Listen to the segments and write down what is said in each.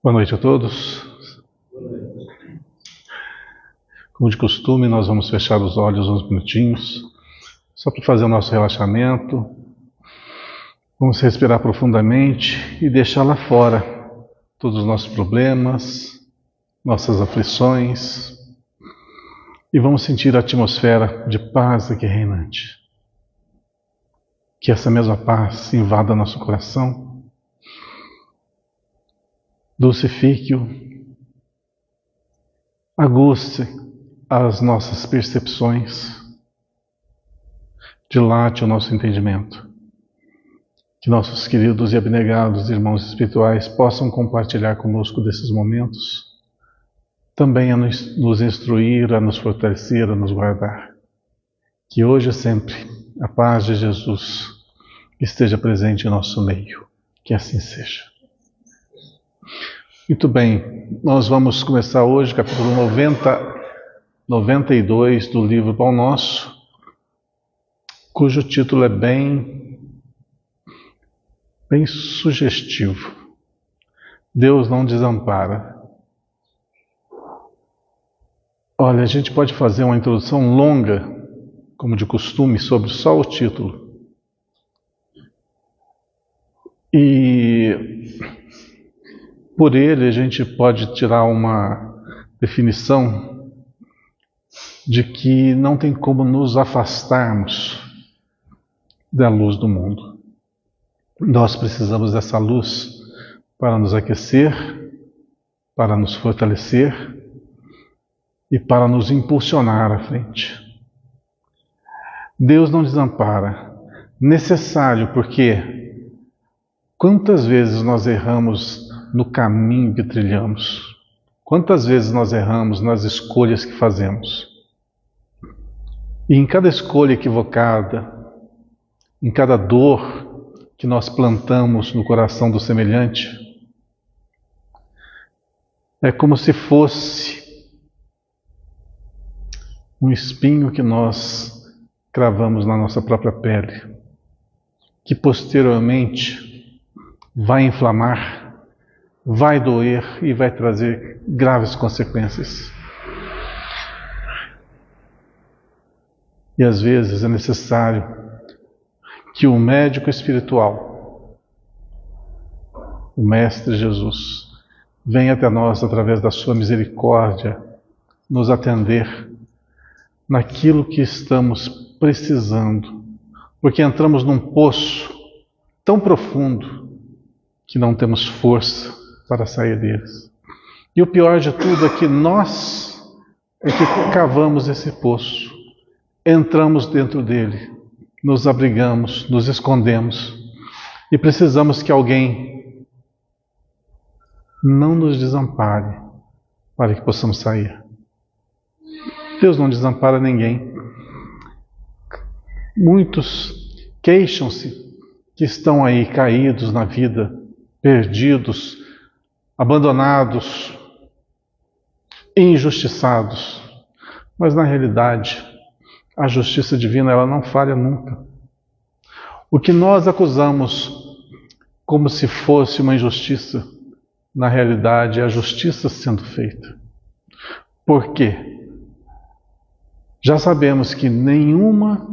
Boa noite a todos. Como de costume, nós vamos fechar os olhos uns minutinhos, só para fazer o nosso relaxamento. Vamos respirar profundamente e deixar lá fora todos os nossos problemas, nossas aflições, e vamos sentir a atmosfera de paz aqui reinante. Que essa mesma paz invada nosso coração, dulcifique-o, aguce as nossas percepções, dilate o nosso entendimento. Que nossos queridos e abnegados irmãos espirituais possam compartilhar conosco desses momentos, também a nos instruir, a nos fortalecer, a nos guardar. Que hoje e sempre a paz de Jesus esteja presente em nosso meio. Que assim seja. Muito bem, nós vamos começar hoje, capítulo 92 do livro Pão Nosso, cujo título é bem sugestivo. Deus não desampara. Olha, a gente pode fazer uma introdução longa, como de costume, sobre só o título. E por ele a gente pode tirar uma definição de que não tem como nos afastarmos da luz do mundo. Nós precisamos dessa luz para nos aquecer, para nos fortalecer e para nos impulsionar à frente. Deus não desampara. Necessário, porque quantas vezes nós erramos no caminho que trilhamos? Quantas vezes nós erramos nas escolhas que fazemos? E em cada escolha equivocada, em cada dor que nós plantamos no coração do semelhante, é como se fosse um espinho que nós cravamos na nossa própria pele, que posteriormente vai inflamar, vai doer e vai trazer graves consequências. E às vezes é necessário que o médico espiritual, o Mestre Jesus, venha até nós através da sua misericórdia, nos atender naquilo que estamos precisando, porque entramos num poço tão profundo que não temos força para sair deles. E o pior de tudo é que nós é que cavamos esse poço, entramos dentro dele, nos abrigamos, nos escondemos e precisamos que alguém não nos desampare para que possamos sair. Deus não desampara ninguém. Muitos queixam-se que estão aí caídos na vida, perdidos, abandonados, injustiçados. Mas na realidade, a justiça divina ela não falha nunca. O que nós acusamos como se fosse uma injustiça, na realidade é a justiça sendo feita. Por quê? Já sabemos que nenhuma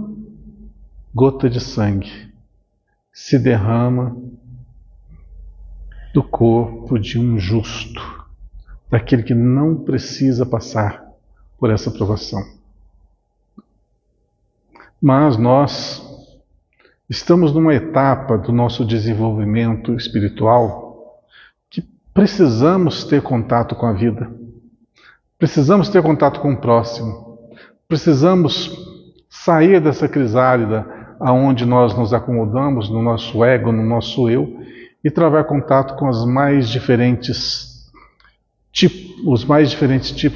gota de sangue se derrama do corpo de um justo, daquele que não precisa passar por essa provação. Mas nós estamos numa etapa do nosso desenvolvimento espiritual que precisamos ter contato com a vida, precisamos ter contato com o próximo, precisamos sair dessa crisálida aonde nós nos acomodamos no nosso ego, no nosso eu, e travar contato com os mais diferentes tipos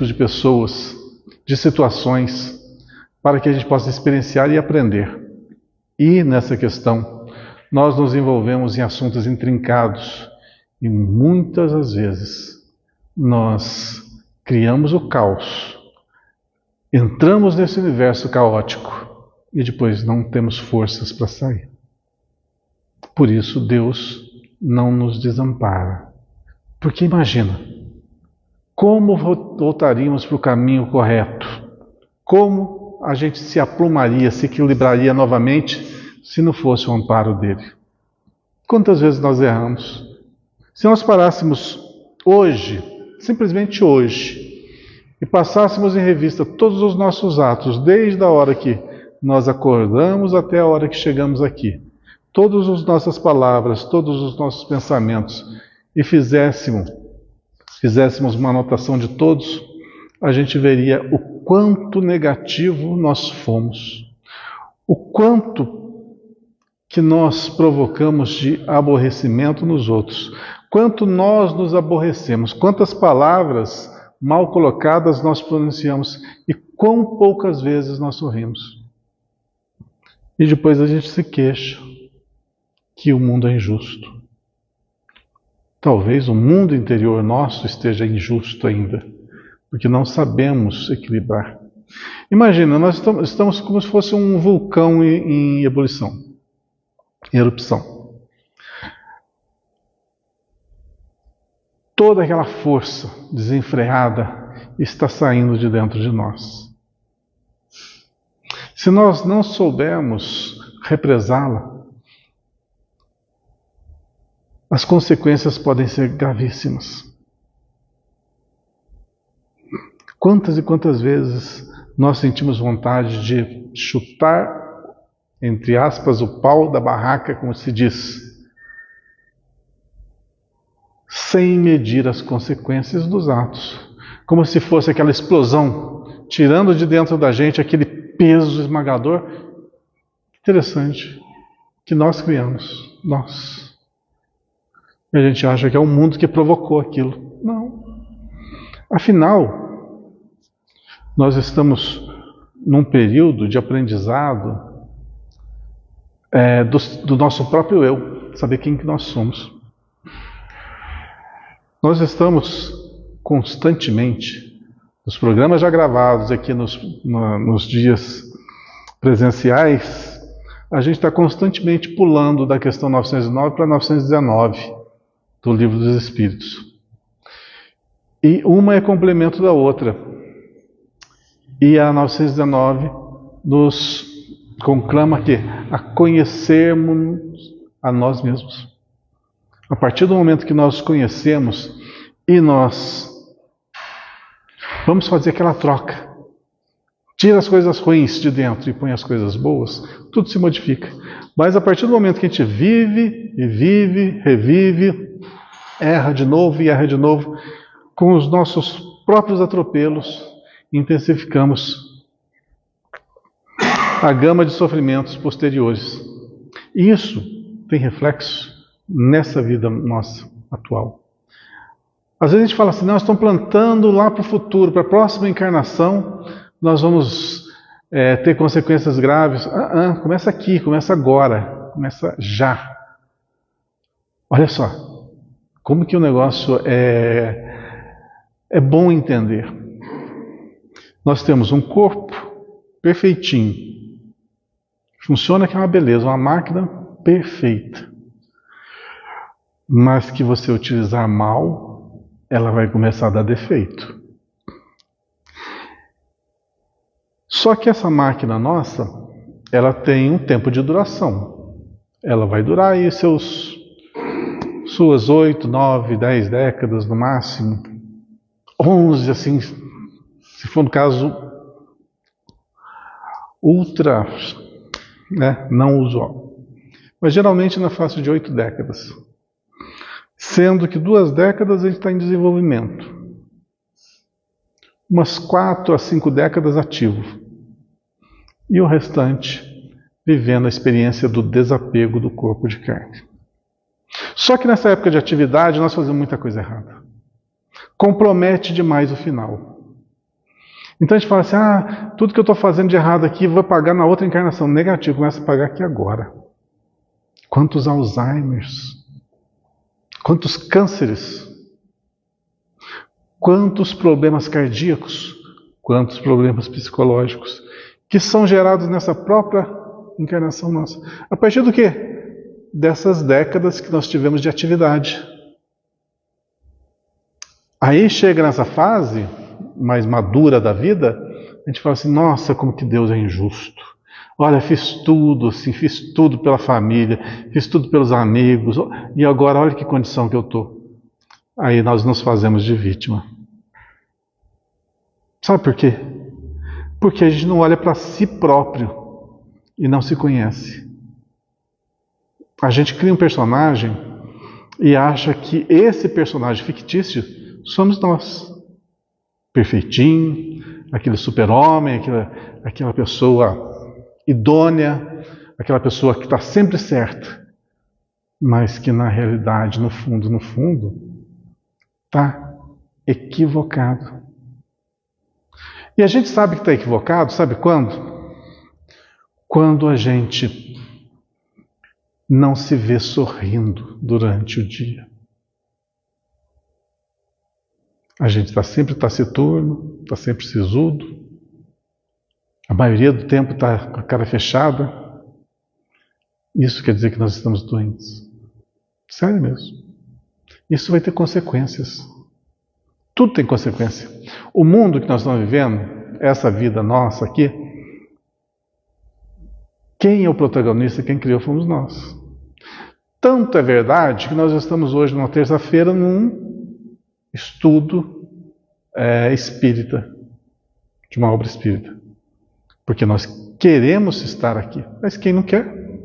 de pessoas, de situações, para que a gente possa experienciar e aprender. E nessa questão, nós nos envolvemos em assuntos intrincados e muitas das vezes nós criamos o caos, entramos nesse universo caótico e depois não temos forças para sair. Por isso Deus não nos desampara. Porque imagina, como voltaríamos para o caminho correto? Como a gente se aprumaria, se equilibraria novamente, se não fosse o amparo dele? Quantas vezes nós erramos? Se nós parássemos hoje, simplesmente hoje, e passássemos em revista todos os nossos atos, desde a hora que nós acordamos até a hora que chegamos aqui, todas as nossas palavras, todos os nossos pensamentos, e fizéssemos uma anotação de todos, a gente veria o quanto negativo nós fomos, o quanto que nós provocamos de aborrecimento nos outros, quanto nós nos aborrecemos, quantas palavras mal colocadas nós pronunciamos e quão poucas vezes nós sorrimos. E depois a gente se queixa que o mundo é injusto. Talvez o mundo interior nosso esteja injusto ainda, porque não sabemos equilibrar. Imagina, nós estamos como se fosse um vulcão em ebulição, em erupção. Toda aquela força desenfreada está saindo de dentro de nós. Se nós não soubermos represá-la, as consequências podem ser gravíssimas. Quantas e quantas vezes nós sentimos vontade de chutar, entre aspas, o pau da barraca, como se diz, sem medir as consequências dos atos, como se fosse aquela explosão, tirando de dentro da gente aquele peso esmagador. Interessante, que nós criamos, nós. E a gente acha que é o mundo que provocou aquilo. Não. Afinal, nós estamos num período de aprendizado do nosso próprio eu, saber quem que nós somos. Nós estamos constantemente, nos programas já gravados aqui nos dias presenciais, a gente está constantemente pulando da questão 909 para 919 do Livro dos Espíritos. E uma é complemento da outra. E a 919 nos conclama a conhecermos a nós mesmos. A partir do momento que nós conhecemos e nós vamos fazer aquela troca, tira as coisas ruins de dentro e põe as coisas boas, tudo se modifica. Mas a partir do momento que a gente vive e vive, revive, erra de novo e erra de novo, com os nossos próprios atropelos, intensificamos a gama de sofrimentos posteriores. E isso tem reflexo nessa vida nossa atual. Às vezes a gente fala assim, nós estamos plantando lá para o futuro, para a próxima encarnação, nós vamos ter consequências graves. Começa aqui, começa agora, começa já. Olha só, como que o negócio é bom entender. Nós temos um corpo perfeitinho, funciona que é uma beleza, uma máquina perfeita. Mas que você utilizar mal, ela vai começar a dar defeito. Só que essa máquina nossa, ela tem um tempo de duração. Ela vai durar aí suas 8, 9, 10 décadas no máximo. 11, assim, se for no caso ultra, não usual. Mas geralmente na faixa de 8 décadas. Sendo que 2 décadas a gente está em desenvolvimento. Umas 4 a 5 décadas ativo. E o restante vivendo a experiência do desapego do corpo de carne. Só que nessa época de atividade nós fazemos muita coisa errada. Compromete demais o final. Então a gente fala assim, tudo que eu estou fazendo de errado aqui vou pagar na outra encarnação. Negativo, começa a pagar aqui agora. Quantos Alzheimers, quantos cânceres, quantos problemas cardíacos, quantos problemas psicológicos, que são gerados nessa própria encarnação nossa. A partir do quê? Dessas décadas que nós tivemos de atividade. Aí chega nessa fase mais madura da vida, a gente fala assim, nossa, como que Deus é injusto. Olha, fiz tudo, assim, fiz tudo pela família, fiz tudo pelos amigos, e agora olha que condição que eu estou. Aí nós nos fazemos de vítima. Sabe por quê? Porque a gente não olha para si próprio e não se conhece. A gente cria um personagem e acha que esse personagem fictício somos nós. Perfeitinho, aquele super-homem, aquela pessoa idônea, aquela pessoa que está sempre certa, mas que na realidade, no fundo, está equivocado. E a gente sabe que está equivocado, sabe quando? Quando a gente não se vê sorrindo durante o dia. A gente está sempre taciturno, está sempre sisudo. A maioria do tempo está com a cara fechada. Isso quer dizer que nós estamos doentes. Sério mesmo. Isso vai ter consequências. Tudo tem consequência. O mundo que nós estamos vivendo, essa vida nossa aqui, quem é o protagonista, quem criou fomos nós. Tanto é verdade que nós estamos hoje, numa terça-feira, num estudo espírita, de uma obra espírita. Porque nós queremos estar aqui. Mas quem não quer?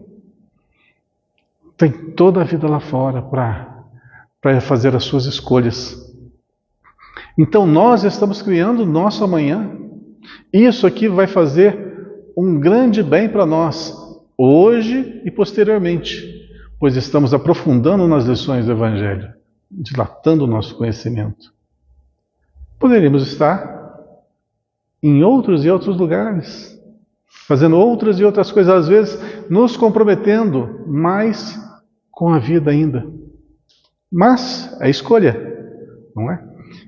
Tem toda a vida lá fora para fazer as suas escolhas. Então nós estamos criando o nosso amanhã. Isso aqui vai fazer um grande bem para nós, hoje e posteriormente. Pois estamos aprofundando nas lições do Evangelho, dilatando o nosso conhecimento. Poderíamos estar em outros e outros lugares, fazendo outras e outras coisas, às vezes nos comprometendo mais com a vida ainda. Mas é escolha, não é?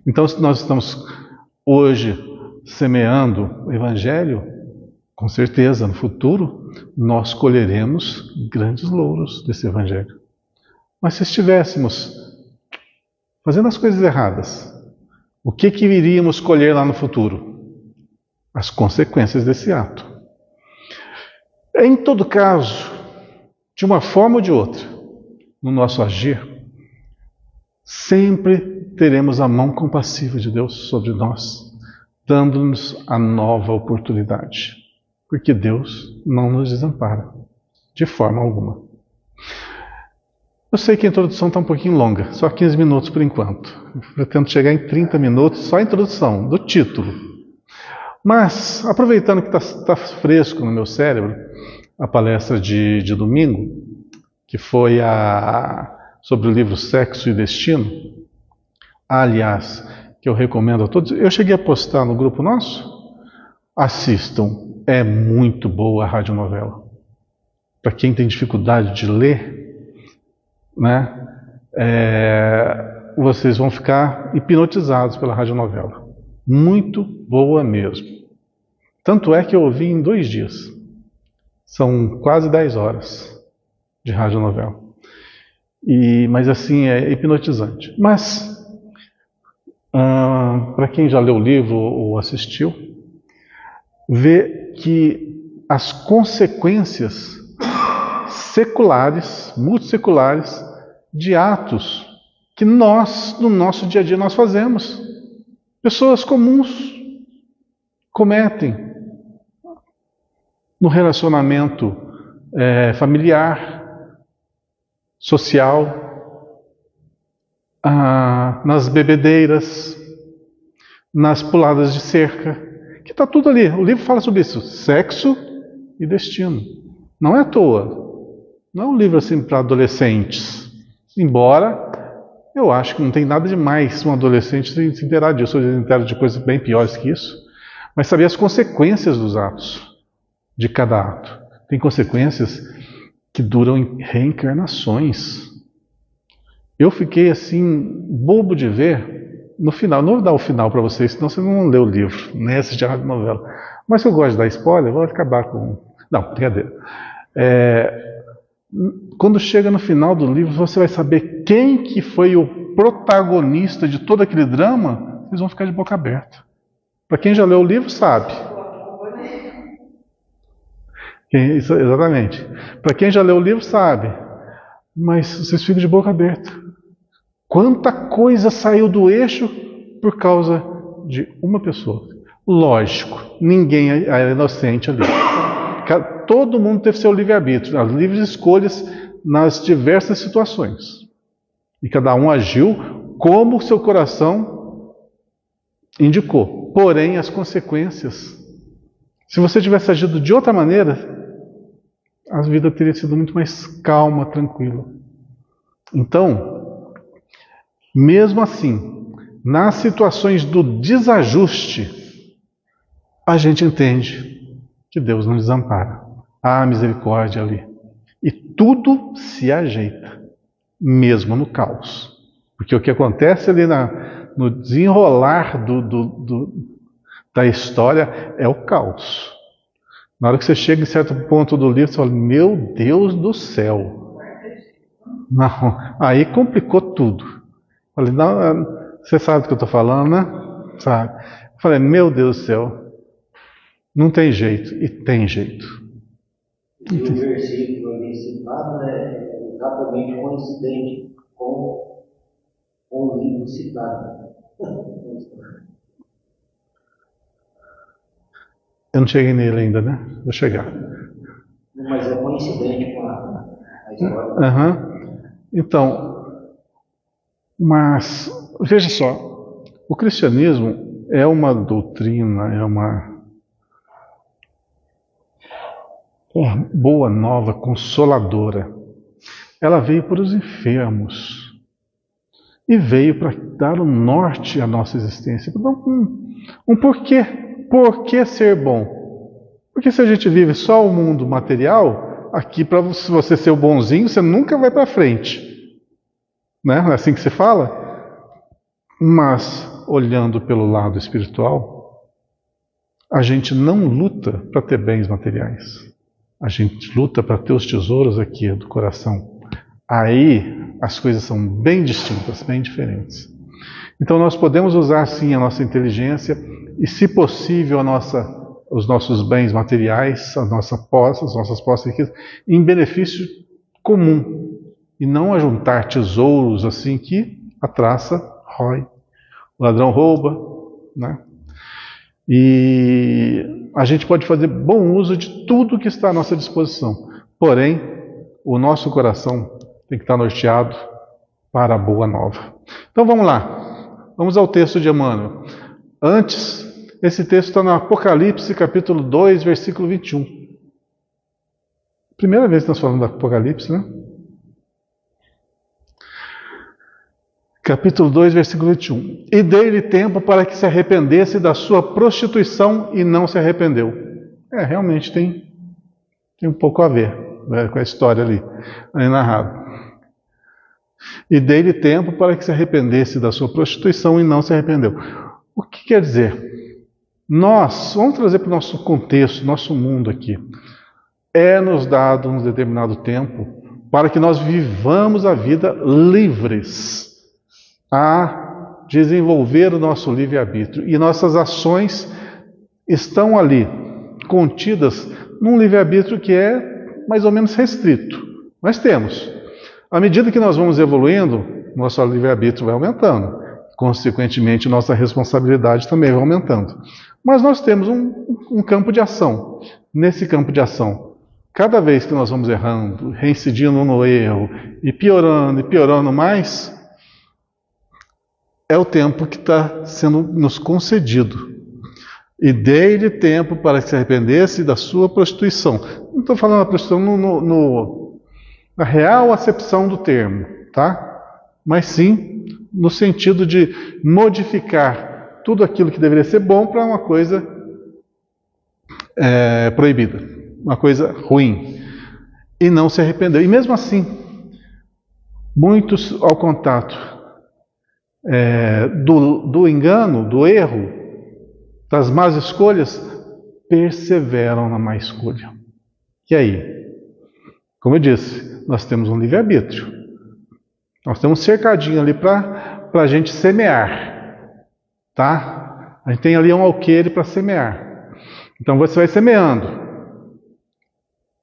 Então, se nós estamos hoje semeando o Evangelho, com certeza, no futuro, nós colheremos grandes louros desse Evangelho. Mas se estivéssemos fazendo as coisas erradas, o que iríamos colher lá no futuro? As consequências desse ato. Em todo caso, de uma forma ou de outra, no nosso agir, sempre teremos a mão compassiva de Deus sobre nós, dando-nos a nova oportunidade. Porque Deus não nos desampara, de forma alguma. Eu sei que a introdução está um pouquinho longa, só 15 minutos por enquanto. Eu pretendo chegar em 30 minutos, só a introdução, do título. Mas, aproveitando que está fresco no meu cérebro, a palestra de domingo, que foi sobre o livro Sexo e Destino, aliás, que eu recomendo a todos, eu cheguei a postar no grupo nosso, assistam. É muito boa a radionovela. Para quem tem dificuldade de ler, né, vocês vão ficar hipnotizados pela radionovela. Muito boa mesmo. Tanto é que eu ouvi em 2 dias. São quase 10 horas de radionovela. Mas assim, é hipnotizante. Mas, para quem já leu o livro ou assistiu, vê que as consequências seculares, multisseculares, de atos que nós, no nosso dia a dia, nós fazemos. Pessoas comuns cometem no relacionamento familiar, social, nas bebedeiras, nas puladas de cerca, que está tudo ali. O livro fala sobre isso, sexo e destino. Não é à toa. Não é um livro assim para adolescentes. Embora eu acho que não tem nada demais um adolescente se inteirar disso. Eu entero de coisas bem piores que isso. Mas saber as consequências dos atos, de cada ato. Tem consequências que duram em reencarnações. Eu fiquei assim, bobo de ver. No final, não vou dar o final para vocês, senão vocês não vão ler o livro, nem assistir a novela. Mas se eu gosto de dar spoiler, vou acabar com... Não, brincadeira. Quando chega no final do livro, você vai saber quem que foi o protagonista de todo aquele drama, vocês vão ficar de boca aberta. Para quem já leu o livro, sabe. Exatamente. Para quem já leu o livro, sabe. Mas vocês ficam de boca aberta. Quanta coisa saiu do eixo por causa de uma pessoa. Lógico, ninguém é inocente ali. Todo mundo teve seu livre-arbítrio, as livres escolhas nas diversas situações. E cada um agiu como o seu coração indicou. Porém, as consequências, se você tivesse agido de outra maneira, a vida teria sido muito mais calma, tranquila. Então, mesmo assim, nas situações do desajuste, a gente entende que Deus não desampara. Há misericórdia ali. E tudo se ajeita, mesmo no caos. Porque o que acontece ali no desenrolar da história é o caos. Na hora que você chega em certo ponto do livro, você fala, meu Deus do céu. Não, aí complicou tudo. Falei, não, você sabe do que eu estou falando, né? Sabe? Falei, meu Deus do céu, não tem jeito. E tem jeito. E o versículo ali citado é exatamente coincidente com o livro citado. Eu não cheguei nele ainda, né? Vou chegar. Mas é coincidente com a história. Uhum. Então, mas, veja só, o cristianismo é uma doutrina, é uma boa nova, consoladora. Ela veio para os enfermos e veio para dar um norte à nossa existência, para dar um porquê. Por que ser bom? Porque se a gente vive só o mundo material, aqui para você ser o bonzinho, você nunca vai para frente. Né? É assim que se fala? Mas, olhando pelo lado espiritual, a gente não luta para ter bens materiais. A gente luta para ter os tesouros aqui do coração. Aí as coisas são bem distintas, bem diferentes. Então nós podemos usar sim a nossa inteligência e, se possível, os nossos bens materiais, as nossas posses aqui, em benefício comum, e não ajuntar tesouros assim que a traça rói. O ladrão rouba, né? E a gente pode fazer bom uso de tudo que está à nossa disposição. Porém, o nosso coração tem que estar norteado para a boa nova. Então vamos lá. Vamos ao texto de Emmanuel. Antes, esse texto está no Apocalipse, capítulo 2, versículo 21. Primeira vez que nós falamos do Apocalipse, né? Capítulo 2, versículo 21. E dei-lhe tempo para que se arrependesse da sua prostituição e não se arrependeu. Realmente tem um pouco a ver, né, com a história ali narrada. E dei-lhe tempo para que se arrependesse da sua prostituição e não se arrependeu. O que quer dizer? Vamos trazer para o nosso contexto, nosso mundo aqui. É-nos dado um determinado tempo para que nós vivamos a vida livres a desenvolver o nosso livre-arbítrio. E nossas ações estão ali, contidas num livre-arbítrio que é mais ou menos restrito. Nós temos. À medida que nós vamos evoluindo, nosso livre-arbítrio vai aumentando. Consequentemente, nossa responsabilidade também vai aumentando. Mas nós temos um campo de ação. Nesse campo de ação, cada vez que nós vamos errando, reincidindo no erro, e piorando mais, é o tempo que está sendo nos concedido. E dei-lhe tempo para que se arrependesse da sua prostituição. Não estou falando da prostituição na real acepção do termo, tá? Mas sim no sentido de modificar tudo aquilo que deveria ser bom para uma coisa proibida, uma coisa ruim. E não se arrependeu. E mesmo assim, muitos ao contato do engano, do erro, das más escolhas, perseveram na má escolha. E aí? Como eu disse, nós temos um livre-arbítrio. Nós temos um cercadinho ali para a gente semear, tá? A gente tem ali um alqueire para semear. Então você vai semeando.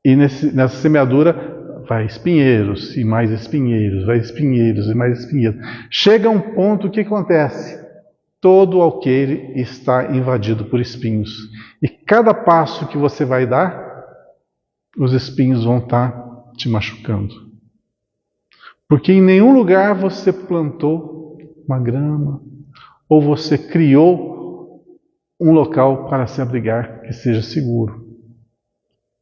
E nessa semeadura vai espinheiros e mais espinheiros, vai espinheiros e mais espinheiros. Chega um ponto, o que acontece? Todo o alqueire está invadido por espinhos. E cada passo que você vai dar, os espinhos vão estar te machucando. Porque em nenhum lugar você plantou uma grama, ou você criou um local para se abrigar que seja seguro.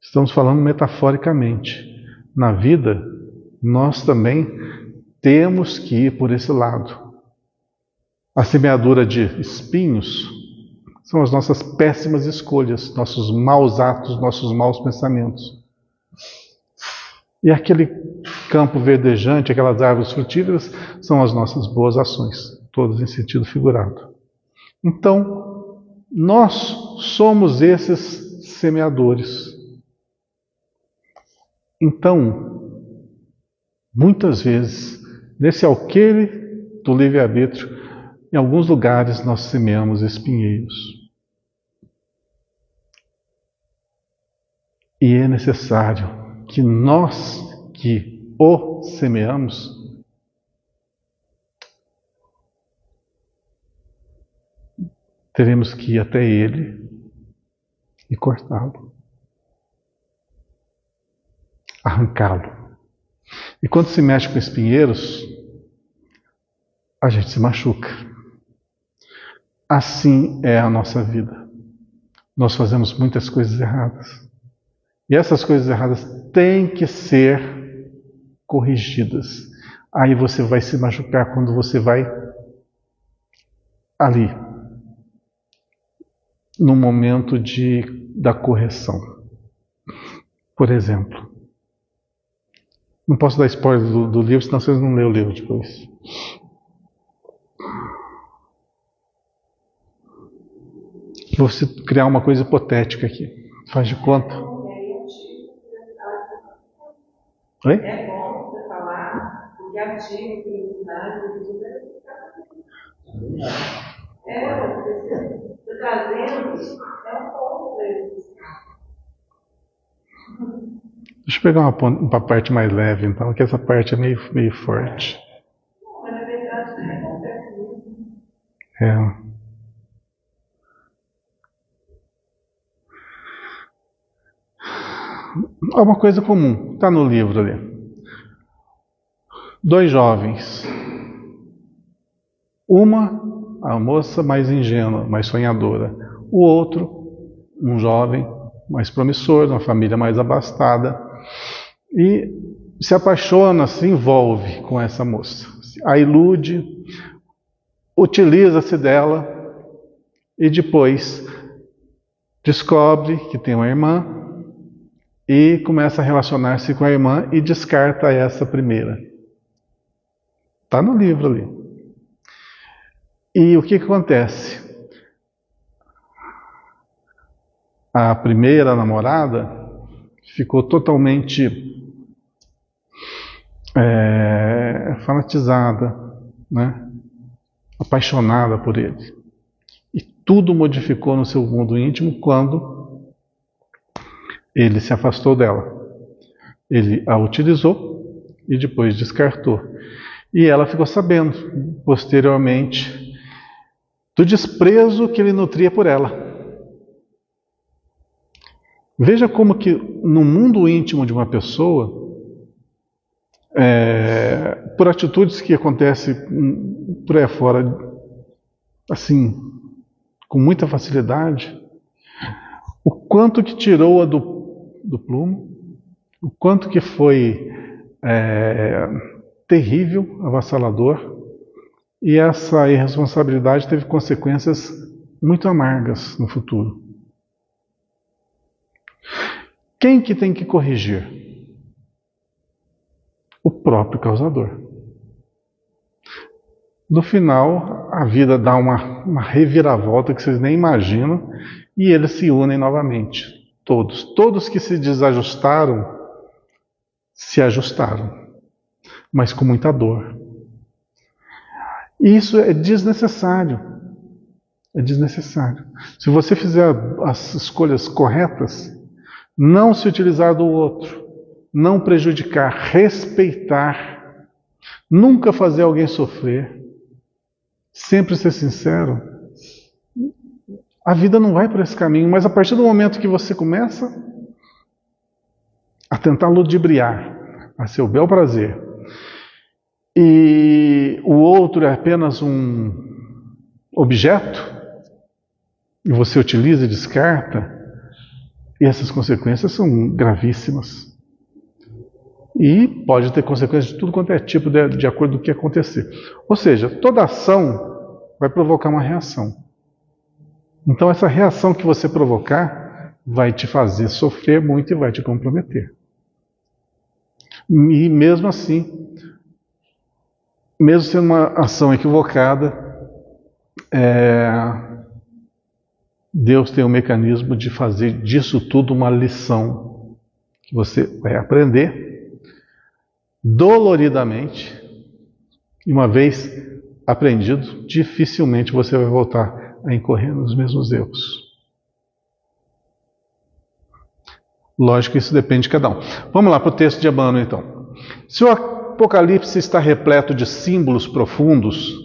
Estamos falando metaforicamente. Na vida, nós também temos que ir por esse lado. A semeadura de espinhos são as nossas péssimas escolhas, nossos maus atos, nossos maus pensamentos. E aquele campo verdejante, aquelas árvores frutíferas, são as nossas boas ações, todas em sentido figurado. Então, nós somos esses semeadores. Então, muitas vezes, nesse alqueire do livre-arbítrio, em alguns lugares nós semeamos espinheiros. E é necessário que nós que o semeamos teremos que ir até ele e cortá-lo, arrancá-lo. E quando se mexe com espinheiros, a gente se machuca. Assim é a nossa vida. Nós fazemos muitas coisas erradas. E essas coisas erradas têm que ser corrigidas. Aí você vai se machucar quando você vai ali, no momento da correção. Por exemplo, não posso dar spoiler do livro, senão vocês não lêem o livro depois. Vou criar uma coisa hipotética aqui. Faz de conta. Oi? É bom você falar, porque artigo, publicidade, você trazendo, é um ponto para eles. Deixa eu pegar uma parte mais leve, então, que essa parte é meio forte. Não, mas na verdade não acontece muito. É. É uma coisa comum, está no livro ali. 2 jovens. Uma, a moça mais ingênua, mais sonhadora. O outro, um jovem mais promissor, de uma família mais abastada. E se apaixona, se envolve com essa moça. A ilude, utiliza-se dela e depois descobre que tem uma irmã e começa a relacionar-se com a irmã e descarta essa primeira. Está no livro ali. E o que acontece? A primeira namorada ficou totalmente fanatizada, né? Apaixonada por ele. E tudo modificou no seu mundo íntimo quando ele se afastou dela. Ele a utilizou e depois descartou. E ela ficou sabendo, posteriormente, do desprezo que ele nutria por ela. Veja como que no mundo íntimo de uma pessoa, por atitudes que acontecem por aí fora, assim, com muita facilidade, o quanto que tirou-a do plumo, o quanto que foi terrível, avassalador, e essa irresponsabilidade teve consequências muito amargas no futuro. Quem que tem que corrigir? O próprio causador. No final, a vida dá uma reviravolta que vocês nem imaginam, e eles se unem novamente. Todos que se desajustaram, se ajustaram, mas com muita dor. E isso é desnecessário. É desnecessário. Se você fizer as escolhas corretas, não se utilizar do outro, não prejudicar, respeitar, nunca fazer alguém sofrer, sempre ser sincero, a vida não vai por esse caminho. Mas a partir do momento que você começa a tentar ludibriar a seu bel prazer, e o outro é apenas um objeto, e você utiliza e descarta, e essas consequências são gravíssimas. E pode ter consequências de tudo quanto é tipo, de acordo com o que acontecer. Ou seja, toda ação vai provocar uma reação. Então essa reação que você provocar vai te fazer sofrer muito e vai te comprometer. E mesmo assim, mesmo sendo uma ação equivocada, Deus tem um mecanismo de fazer disso tudo uma lição que você vai aprender doloridamente, e uma vez aprendido, dificilmente você vai voltar a incorrer nos mesmos erros. Lógico que isso depende de cada um. Vamos lá para o texto de Emmanuel, então. Se o Apocalipse está repleto de símbolos profundos,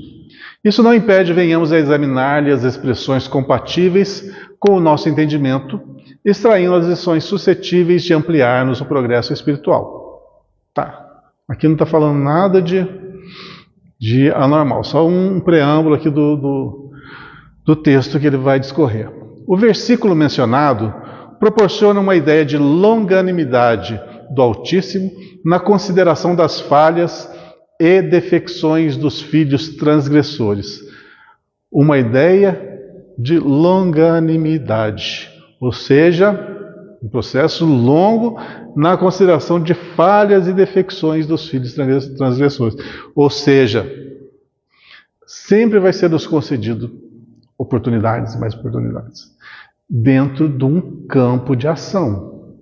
isso não impede venhamos a examinar-lhe as expressões compatíveis com o nosso entendimento, extraindo as lições suscetíveis de ampliar-nos o progresso espiritual. Tá. Aqui não está falando nada de anormal, só um preâmbulo aqui do texto que ele vai discorrer. O versículo mencionado proporciona uma ideia de longanimidade do Altíssimo na consideração das falhas e defecções dos filhos transgressores. Uma ideia de longanimidade, ou seja, um processo longo na consideração de falhas e defecções dos filhos transgressores. Ou seja, sempre vai ser nos concedido oportunidades e mais oportunidades, dentro de um campo de ação.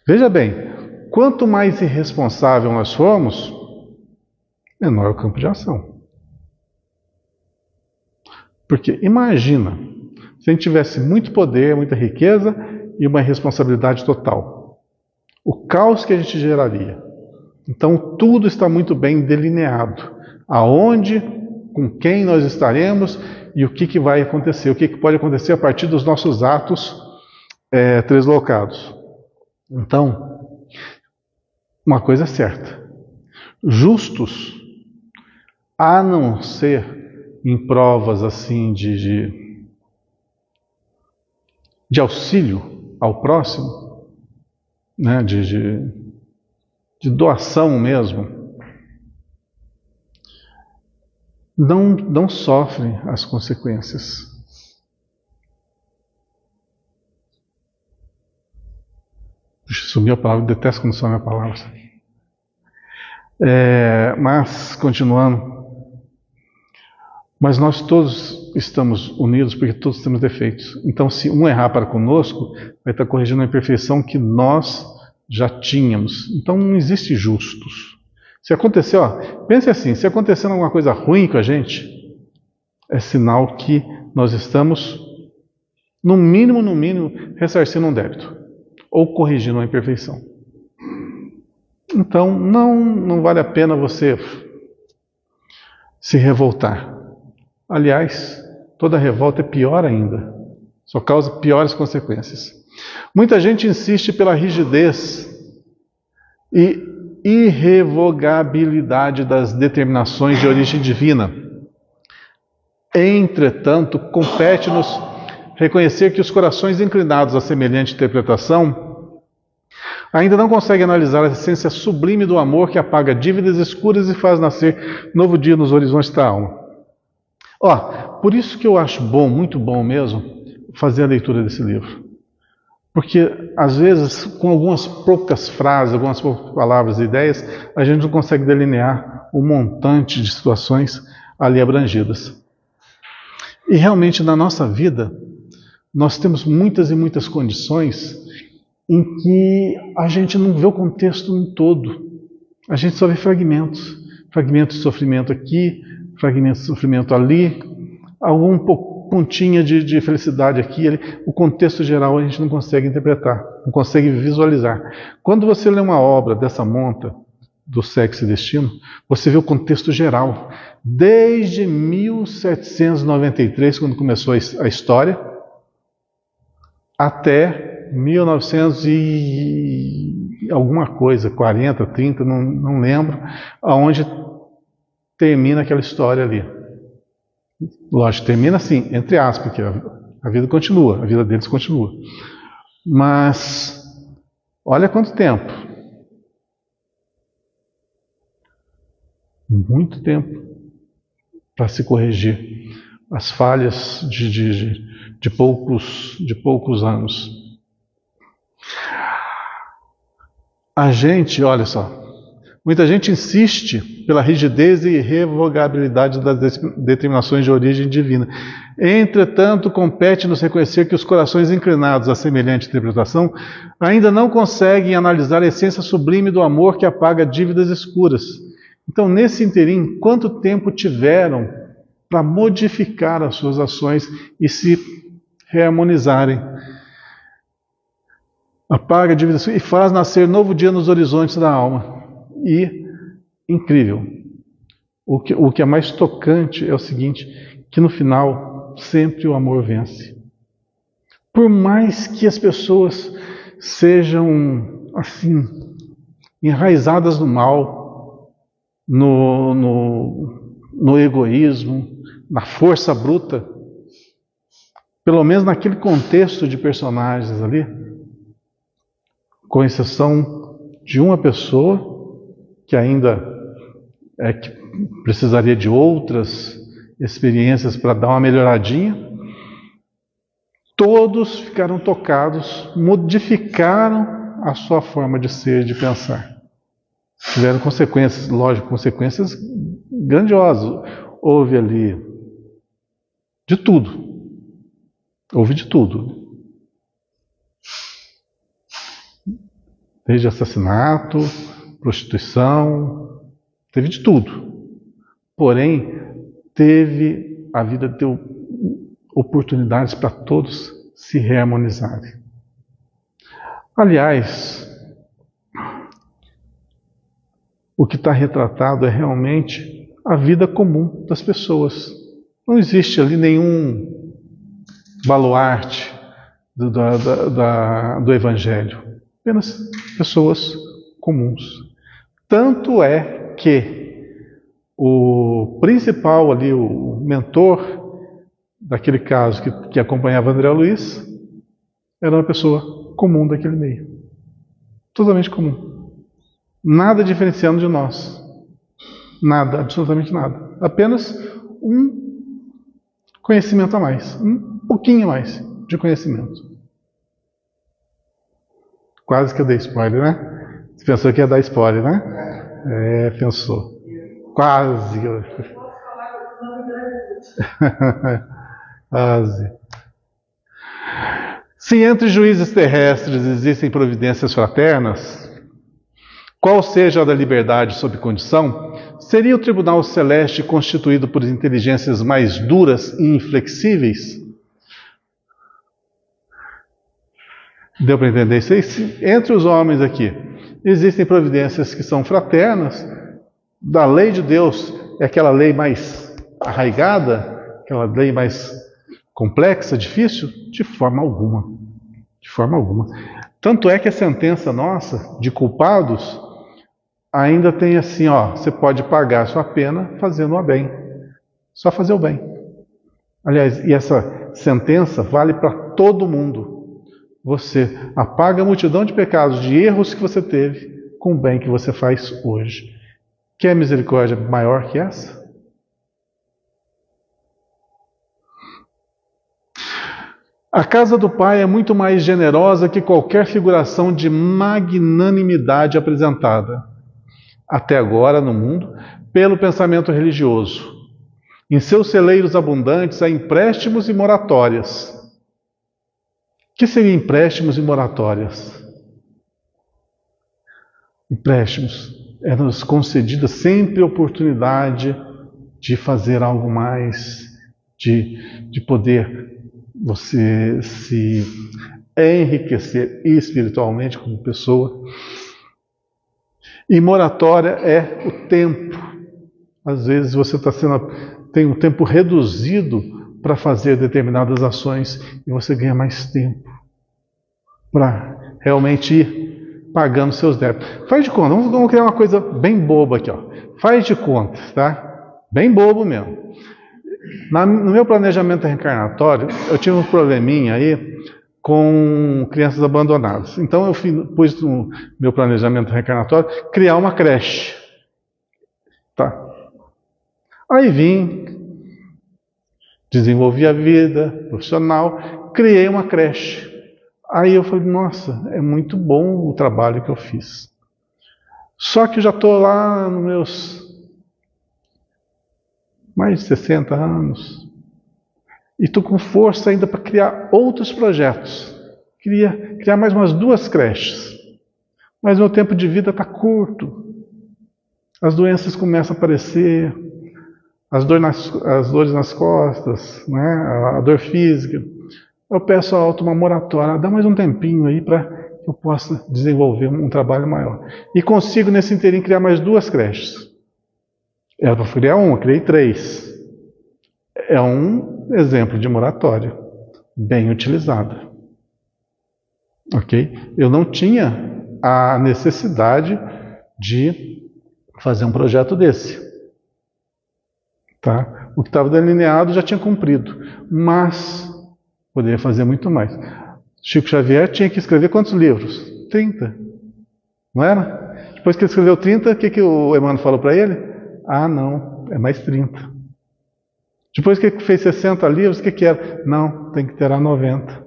Veja bem, quanto mais irresponsável nós formos, menor o campo de ação. Porque imagina, se a gente tivesse muito poder, muita riqueza e uma responsabilidade total. O caos que a gente geraria. Então tudo está muito bem delineado. Aonde, com quem nós estaremos e o que vai acontecer. O que pode acontecer a partir dos nossos atos treslocados. Então, uma coisa é certa. Justos, a não ser em provas assim de auxílio ao próximo, né, de doação mesmo, não sofrem as consequências. Puxa, sumiu a palavra, detesto quando some a palavra. Mas, continuando, mas nós todos estamos unidos porque todos temos defeitos. Então, se um errar para conosco, vai estar corrigindo a imperfeição que nós já tínhamos. Então, não existe justos. Se acontecer, pense assim, se acontecer alguma coisa ruim com a gente, é sinal que nós estamos, no mínimo, ressarcindo um débito, ou corrigindo uma imperfeição. Então, não vale a pena você se revoltar. Aliás, toda revolta é pior ainda. Só causa piores consequências. Muita gente insiste pela rigidez e irrevogabilidade das determinações de origem divina. Entretanto, compete-nos reconhecer que os corações inclinados a semelhante interpretação ainda não conseguem analisar a essência sublime do amor que apaga dívidas escuras e faz nascer novo dia nos horizontes da alma. Por isso que eu acho bom, muito bom mesmo, fazer a leitura desse livro. Porque, às vezes, com algumas poucas frases, algumas poucas palavras e ideias, a gente não consegue delinear um montante de situações ali abrangidas. E realmente, na nossa vida, nós temos muitas e muitas condições em que a gente não vê o contexto em todo. A gente só vê fragmentos. Fragmentos de sofrimento aqui, fragmento de sofrimento ali, algum pontinha de felicidade aqui, ali. O contexto geral a gente não consegue interpretar, não consegue visualizar. Quando você lê uma obra dessa monta, do Sexo e Destino, você vê o contexto geral. Desde 1793, quando começou a história, até 1900 e alguma coisa, 40, 30, não lembro, aonde termina aquela história ali. Lógico, termina assim, entre aspas, porque a vida continua, a vida deles continua. Mas, olha quanto tempo. Muito tempo para se corrigir as falhas de poucos anos. A gente, olha só, muita gente insiste pela rigidez e irrevogabilidade das determinações de origem divina. Entretanto, compete-nos reconhecer que os corações inclinados a semelhante interpretação ainda não conseguem analisar a essência sublime do amor que apaga dívidas escuras. Então, nesse interim, quanto tempo tiveram para modificar as suas ações e se reharmonizarem? Apaga dívidas e faz nascer novo dia nos horizontes da alma. E, incrível, o que é mais tocante é o seguinte, que no final, sempre o amor vence. Por mais que as pessoas sejam, assim, enraizadas no mal, no egoísmo, na força bruta, pelo menos naquele contexto de personagens ali, com exceção de uma pessoa que ainda que precisaria de outras experiências para dar uma melhoradinha, todos ficaram tocados, modificaram a sua forma de ser e de pensar. Tiveram consequências, lógico, consequências grandiosas. Houve ali de tudo. Houve de tudo. Desde assassinato, prostituição, teve de tudo. Porém, a vida deu oportunidades para todos se reharmonizarem. Aliás, o que está retratado é realmente a vida comum das pessoas. Não existe ali nenhum baluarte do Evangelho. Apenas pessoas comuns. Tanto é que o principal ali, o mentor daquele caso que acompanhava André Luiz, era uma pessoa comum daquele meio. Totalmente comum. Nada diferenciando de nós. Nada, absolutamente nada. Apenas um conhecimento a mais. Um pouquinho mais de conhecimento. Quase que eu dei spoiler, né? Você pensou que ia dar spoiler, né? Pensou. Quase. Quase. Se entre juízes terrestres existem providências fraternas, qual seja a da liberdade sob condição, seria o tribunal celeste constituído por inteligências mais duras e inflexíveis? Deu para entender isso aí? Entre os homens aqui, existem providências que são fraternas, da lei de Deus, é aquela lei mais arraigada, aquela lei mais complexa, difícil? De forma alguma. De forma alguma. Tanto é que a sentença nossa de culpados ainda tem assim, você pode pagar a sua pena fazendo o bem. Só fazer o bem. Aliás, e essa sentença vale para todo mundo. Você apaga a multidão de pecados, de erros que você teve, com o bem que você faz hoje. Quer misericórdia maior que essa? A casa do Pai é muito mais generosa que qualquer figuração de magnanimidade apresentada até agora no mundo pelo pensamento religioso. Em seus celeiros abundantes há empréstimos e moratórias. O que seriam empréstimos e moratórias? Empréstimos. É-nos concedida sempre a oportunidade de fazer algo mais, de poder você se enriquecer espiritualmente como pessoa. E moratória é o tempo. Às vezes você tem um tempo reduzido para fazer determinadas ações e você ganha mais tempo para realmente ir pagando seus débitos. Faz de conta, vamos criar uma coisa bem boba aqui, ó. Faz de conta, tá? Bem bobo mesmo. No meu planejamento reencarnatório, eu tive um probleminha aí com crianças abandonadas. Então eu pus no meu planejamento reencarnatório criar uma creche. Tá. Aí vim, desenvolvi a vida profissional, criei uma creche. Aí eu falei, nossa, é muito bom o trabalho que eu fiz. Só que eu já estou lá nos meus mais de 60 anos. E estou com força ainda para criar outros projetos. Queria criar mais umas 2 creches. Mas meu tempo de vida está curto. As doenças começam a aparecer. As dores nas costas, né? A dor física. Eu peço à alta uma moratória. Dá mais um tempinho aí para que eu possa desenvolver um trabalho maior. E consigo nesse inteirinho criar mais 2 creches. Era para criar uma, criei 3. É um exemplo de moratória, bem utilizada. Ok? Eu não tinha a necessidade de fazer um projeto desse. Tá? O que estava delineado já tinha cumprido, mas poderia fazer muito mais. Chico Xavier tinha que escrever quantos livros? 30. Não era? Depois que ele escreveu 30, o que o Emmanuel falou para ele? Ah, não, é mais 30. Depois que ele fez 60 livros, o que era? Não, tem que ter a 90.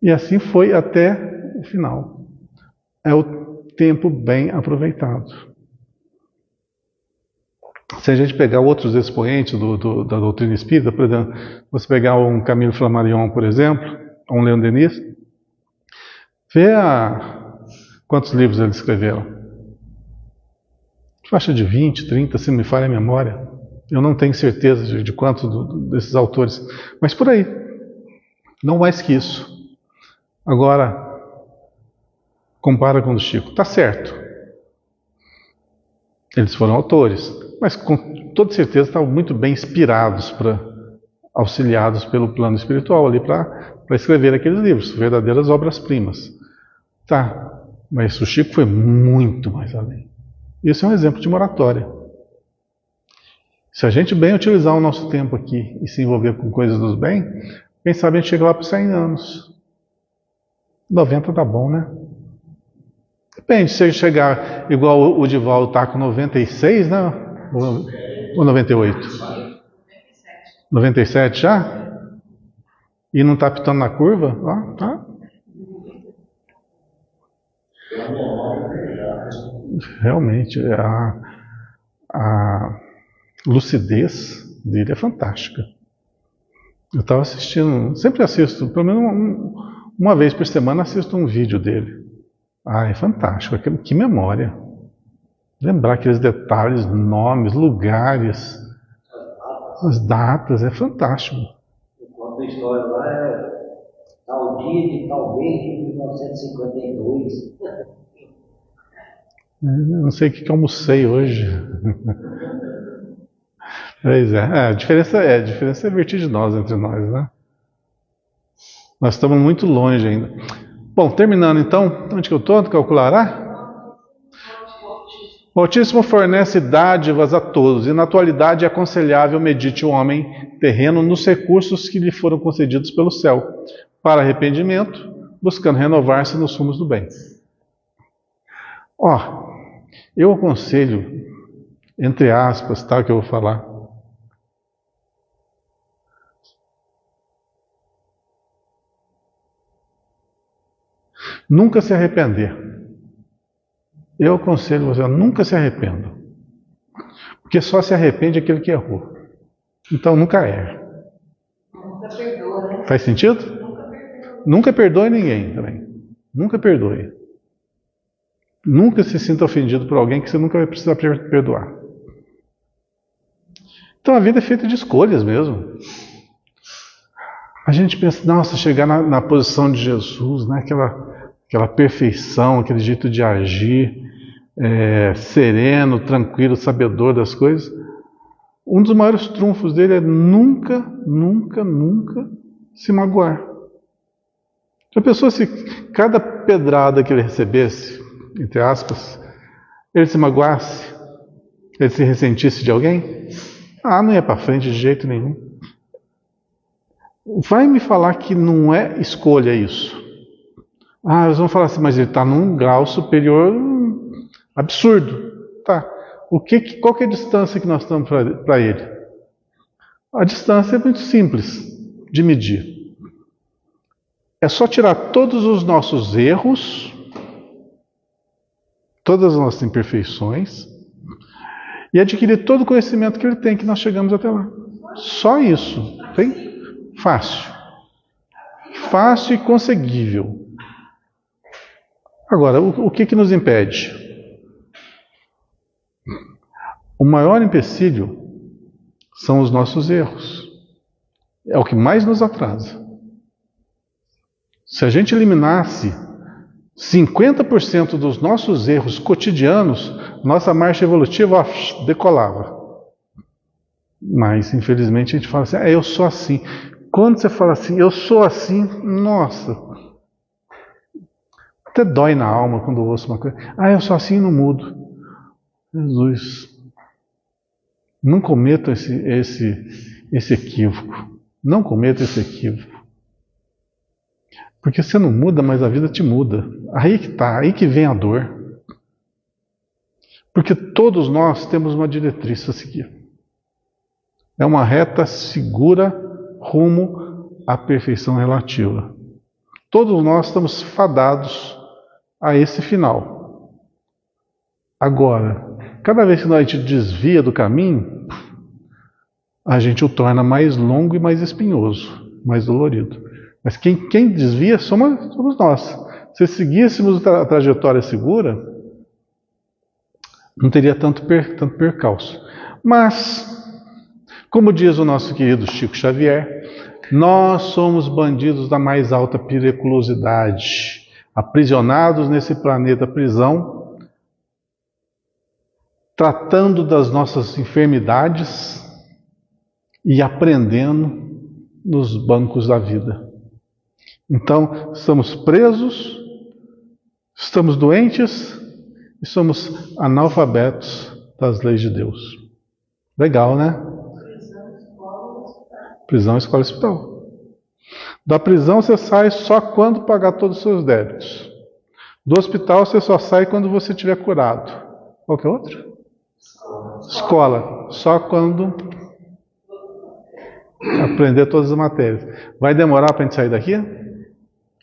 E assim foi até o final. É o tempo bem aproveitado. Se a gente pegar outros expoentes da doutrina espírita, por exemplo, você pegar um Camilo Flammarion, por exemplo, ou um Leon Denis, vê quantos livros eles escreveram. Faixa de 20, 30, se não me falha a memória. Eu não tenho certeza de quantos desses autores, mas por aí. Não mais que isso. Agora, compara com o do Chico. Tá certo. Eles foram autores, mas com toda certeza estavam muito bem inspirados, auxiliados pelo plano espiritual ali para escrever aqueles livros, verdadeiras obras-primas. Tá, mas o Chico foi muito mais além. Isso é um exemplo de moratória. Se a gente bem utilizar o nosso tempo aqui e se envolver com coisas dos bem, quem sabe a gente chega lá para 100 anos. 90 tá bom, né? Depende, se a gente chegar igual o Divaldo está com 96, né? Ou 98? 97 já? E não está pitando na curva? Ó, tá. Realmente, a lucidez dele é fantástica. Eu estava assistindo, sempre assisto, pelo menos uma vez por semana assisto um vídeo dele. Ah, é fantástico, que memória. Lembrar aqueles detalhes, nomes, lugares, as datas, é fantástico. Conta a história lá, tal dia de tal mês de 1952. Eu não sei o que eu almocei hoje. Pois é, a diferença é vertiginosa entre nós, né? Nós estamos muito longe ainda. Bom, terminando então, onde que eu estou? Calculará? O Altíssimo fornece dádivas a todos, e na atualidade é aconselhável medite o homem terreno nos recursos que lhe foram concedidos pelo céu, para arrependimento, buscando renovar-se nos rumos do bem. Eu aconselho, entre aspas, tá, que eu vou falar, nunca se arrepender. Eu aconselho você a nunca se arrependa. Porque só se arrepende aquele que errou. Então nunca erre. Nunca perdoa, né? Faz sentido? Nunca perdoe ninguém também. Nunca perdoe. Nunca se sinta ofendido por alguém que você nunca vai precisar perdoar. Então a vida é feita de escolhas mesmo. A gente pensa, nossa, chegar na posição de Jesus, né? Aquela perfeição, aquele jeito de agir, sereno, tranquilo, sabedor das coisas. Um dos maiores trunfos dele é nunca, nunca, nunca se magoar. Já pensou se cada pedrada que ele recebesse, entre aspas, ele se magoasse, ele se ressentisse de alguém? Não ia para frente de jeito nenhum. Vai me falar que não é escolha isso. Eles vão falar assim, mas ele está num grau superior absurdo. Tá. Qual que é a distância que nós estamos para ele? A distância é muito simples de medir. É só tirar todos os nossos erros, todas as nossas imperfeições, e adquirir todo o conhecimento que ele tem, que nós chegamos até lá. Só isso. Tem? Fácil. Fácil e conseguível. Agora, o que nos impede? O maior empecilho são os nossos erros. É o que mais nos atrasa. Se a gente eliminasse 50% dos nossos erros cotidianos, nossa marcha evolutiva decolava. Mas, infelizmente, a gente fala assim, eu sou assim. Quando você fala assim, eu sou assim, nossa, até dói na alma quando eu ouço uma coisa. Eu sou assim e não mudo. Jesus, não cometa esse equívoco. Não cometa esse equívoco. Porque você não muda, mas a vida te muda. Aí que tá, aí que vem a dor. Porque todos nós temos uma diretriz a seguir. É uma reta segura rumo à perfeição relativa. Todos nós estamos fadados a esse final. Agora, cada vez que a gente desvia do caminho, a gente o torna mais longo e mais espinhoso, mais dolorido. Mas quem desvia somos nós. Se seguíssemos a trajetória segura, não teria tanto percalço. Mas, como diz o nosso querido Chico Xavier, nós somos bandidos da mais alta periculosidade, aprisionados nesse planeta prisão, tratando das nossas enfermidades e aprendendo nos bancos da vida. Então, estamos presos, estamos doentes e somos analfabetos das leis de Deus. Legal, né? Prisão, escola, hospital. Da prisão você sai só quando pagar todos os seus débitos. Do hospital você só sai quando você estiver curado. Qual que é outro? Escola. Só quando aprender todas as matérias. Vai demorar para a gente sair daqui?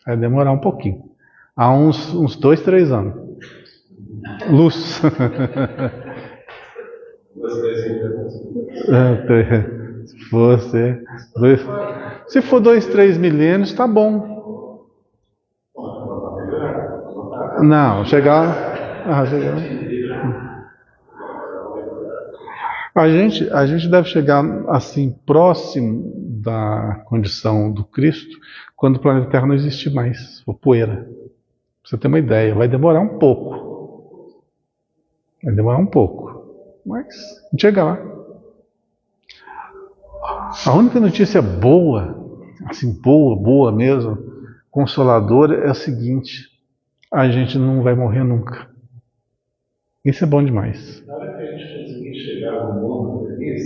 Vai demorar um pouquinho. Há uns 2, 3 anos. Luz. Se for 2, 3 milênios, tá bom. Não, chegar. A gente deve chegar assim próximo da condição do Cristo quando o planeta Terra não existir mais, for poeira. Pra você ter uma ideia, vai demorar um pouco. Mas a gente chega lá. A única notícia boa, assim, boa mesmo, consoladora, é a seguinte: a gente não vai morrer nunca. Isso é bom demais. Na hora que a gente conseguir chegar no mundo feliz,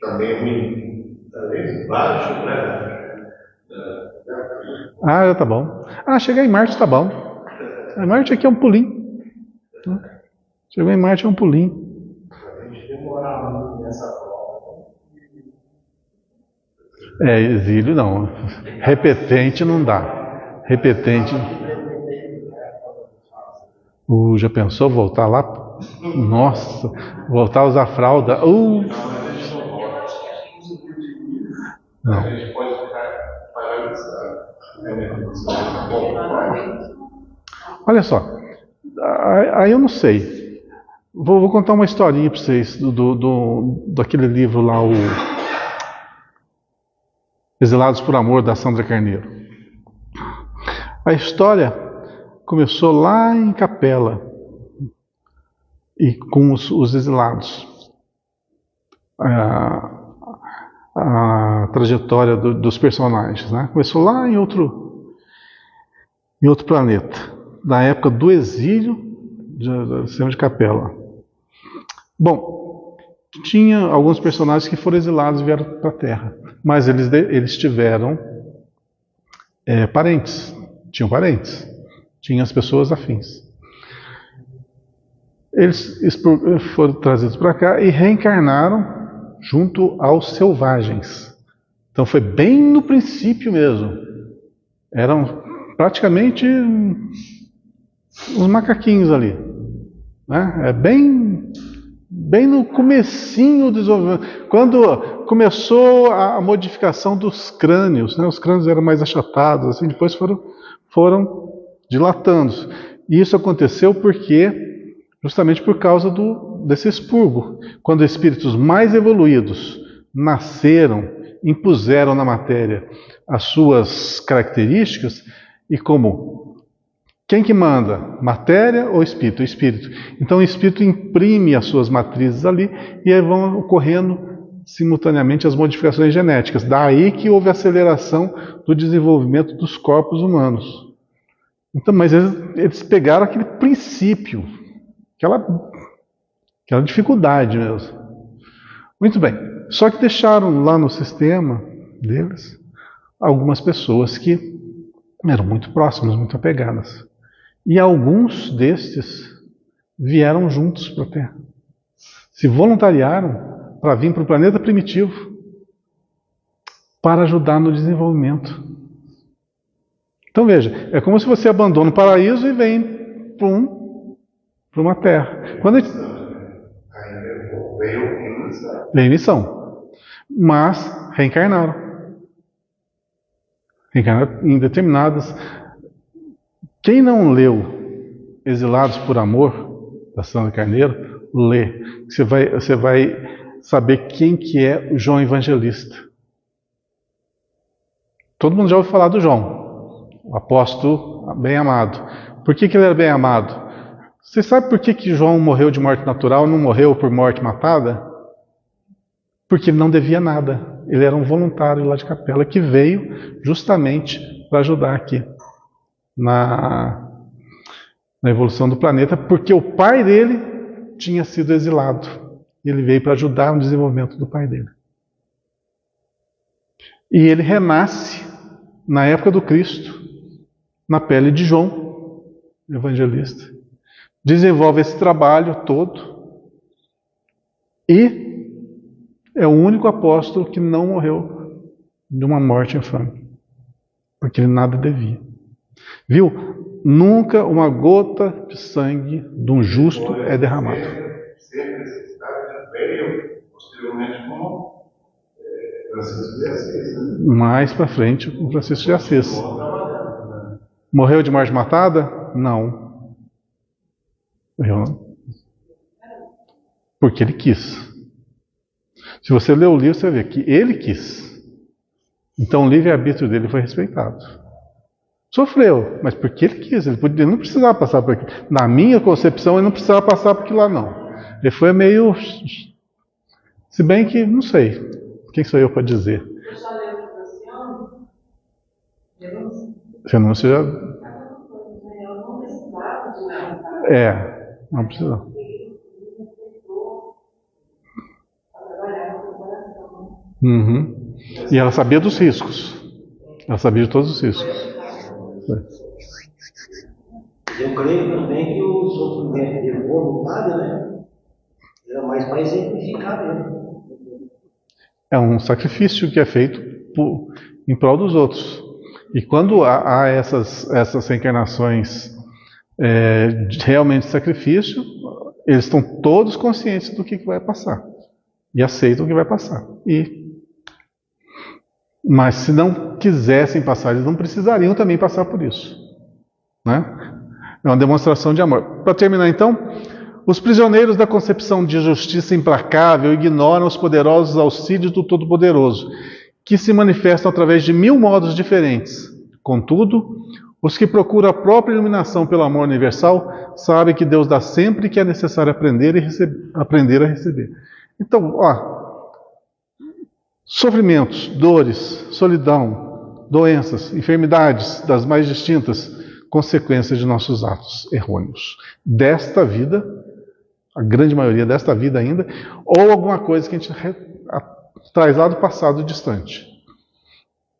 também é ruim, talvez baixo, né? Já tá bom. Chegar em Marte tá bom. A Marte aqui é um pulinho. Chegar em Marte é um pulinho. A gente demorar muito nessa prova. Exílio não. Repetente não dá. Repetente. Já pensou voltar lá? Nossa, voltar a usar fralda. Não. A gente pode ficar paralisado. Olha só, aí eu não sei. Vou contar uma historinha para vocês daquele livro lá, o Exilados por Amor, da Sandra Carneiro. A história começou lá em Capela, e com os exilados. A trajetória dos personagens, né? Começou lá em outro planeta, na época do exílio de Capela. Bom, tinha alguns personagens que foram exilados e vieram para a Terra, mas eles tiveram parentes, tinham parentes, tinham as pessoas afins. Eles foram trazidos para cá e reencarnaram junto aos selvagens. Então foi bem no princípio mesmo. Eram praticamente uns macaquinhos ali, né? É bem no comecinho do desenvolvimento, quando começou a modificação dos crânios, né? Os crânios eram mais achatados, assim, depois foram dilatando. E isso aconteceu justamente por causa desse expurgo. Quando espíritos mais evoluídos nasceram, impuseram na matéria as suas características, e quem que manda? Matéria ou espírito? O espírito. Então o espírito imprime as suas matrizes ali, e aí vão ocorrendo simultaneamente as modificações genéticas. Daí que houve a aceleração do desenvolvimento dos corpos humanos. Então, mas eles pegaram aquele princípio, aquela dificuldade mesmo. Muito bem. Só que deixaram lá no sistema deles algumas pessoas que eram muito próximas, muito apegadas. E alguns destes vieram juntos para a Terra. Se voluntariaram para vir para o planeta primitivo para ajudar no desenvolvimento. Então veja, é como se você abandona o paraíso e vem para uma Terra. Quando veio em missão, mas reencarnaram em determinadas. Quem não leu Exilados por Amor, da Sandra Carneiro, lê. Você vai saber quem que é o João Evangelista. Todo mundo já ouviu falar do João, o apóstolo bem amado. Por que ele era bem amado? Você sabe por que João morreu de morte natural e não morreu por morte matada? Porque ele não devia nada. Ele era um voluntário lá de Capela que veio justamente para ajudar aqui na evolução do planeta, porque o pai dele tinha sido exilado. Ele veio para ajudar no desenvolvimento do pai dele. E ele renasce na época do Cristo, na pele de João, evangelista. Desenvolve esse trabalho todo e é o único apóstolo que não morreu de uma morte infame, porque ele nada devia. Viu? Nunca uma gota de sangue de um justo é derramado. Sempre necessidade veio posteriormente como Francisco de Assis. Mais para frente, o Francisco de Assis. Morreu de morte matada? Não. Morreu porque ele quis. Se você ler o livro, você vê que ele quis. Então o livre-arbítrio dele foi respeitado. Sofreu, mas porque ele quis. Ele não precisava passar por aquilo. Na minha concepção, ele não precisava passar por aquilo lá, não. Ele foi meio... Se bem que, não sei. Quem sou eu para dizer? Você já leu o Renúncia? Renúncia já... Eu não precisava de nada. Não precisava. Uhum. E ela sabia dos riscos. Ela sabia de todos os riscos. Eu creio também que o sofrimento dele voluntário, né? Era mais para exemplificar mesmo. É um sacrifício que é feito em prol dos outros. E quando há essas reencarnações realmente de sacrifício, eles estão todos conscientes do que vai passar. E aceitam o que vai passar. Mas se não quisessem passar, eles não precisariam também passar por isso. Né? É uma demonstração de amor. Para terminar então, Os prisioneiros da concepção de justiça implacável ignoram os poderosos auxílios do Todo-Poderoso, que se manifestam através de 1000 modos diferentes. Contudo, os que procuram a própria iluminação pelo amor universal sabem que Deus dá sempre que é necessário aprender a receber. Então, sofrimentos, dores, solidão, doenças, enfermidades das mais distintas, consequências de nossos atos errôneos. Desta vida, a grande maioria desta vida ainda, ou alguma coisa que a gente traz lá do passado distante.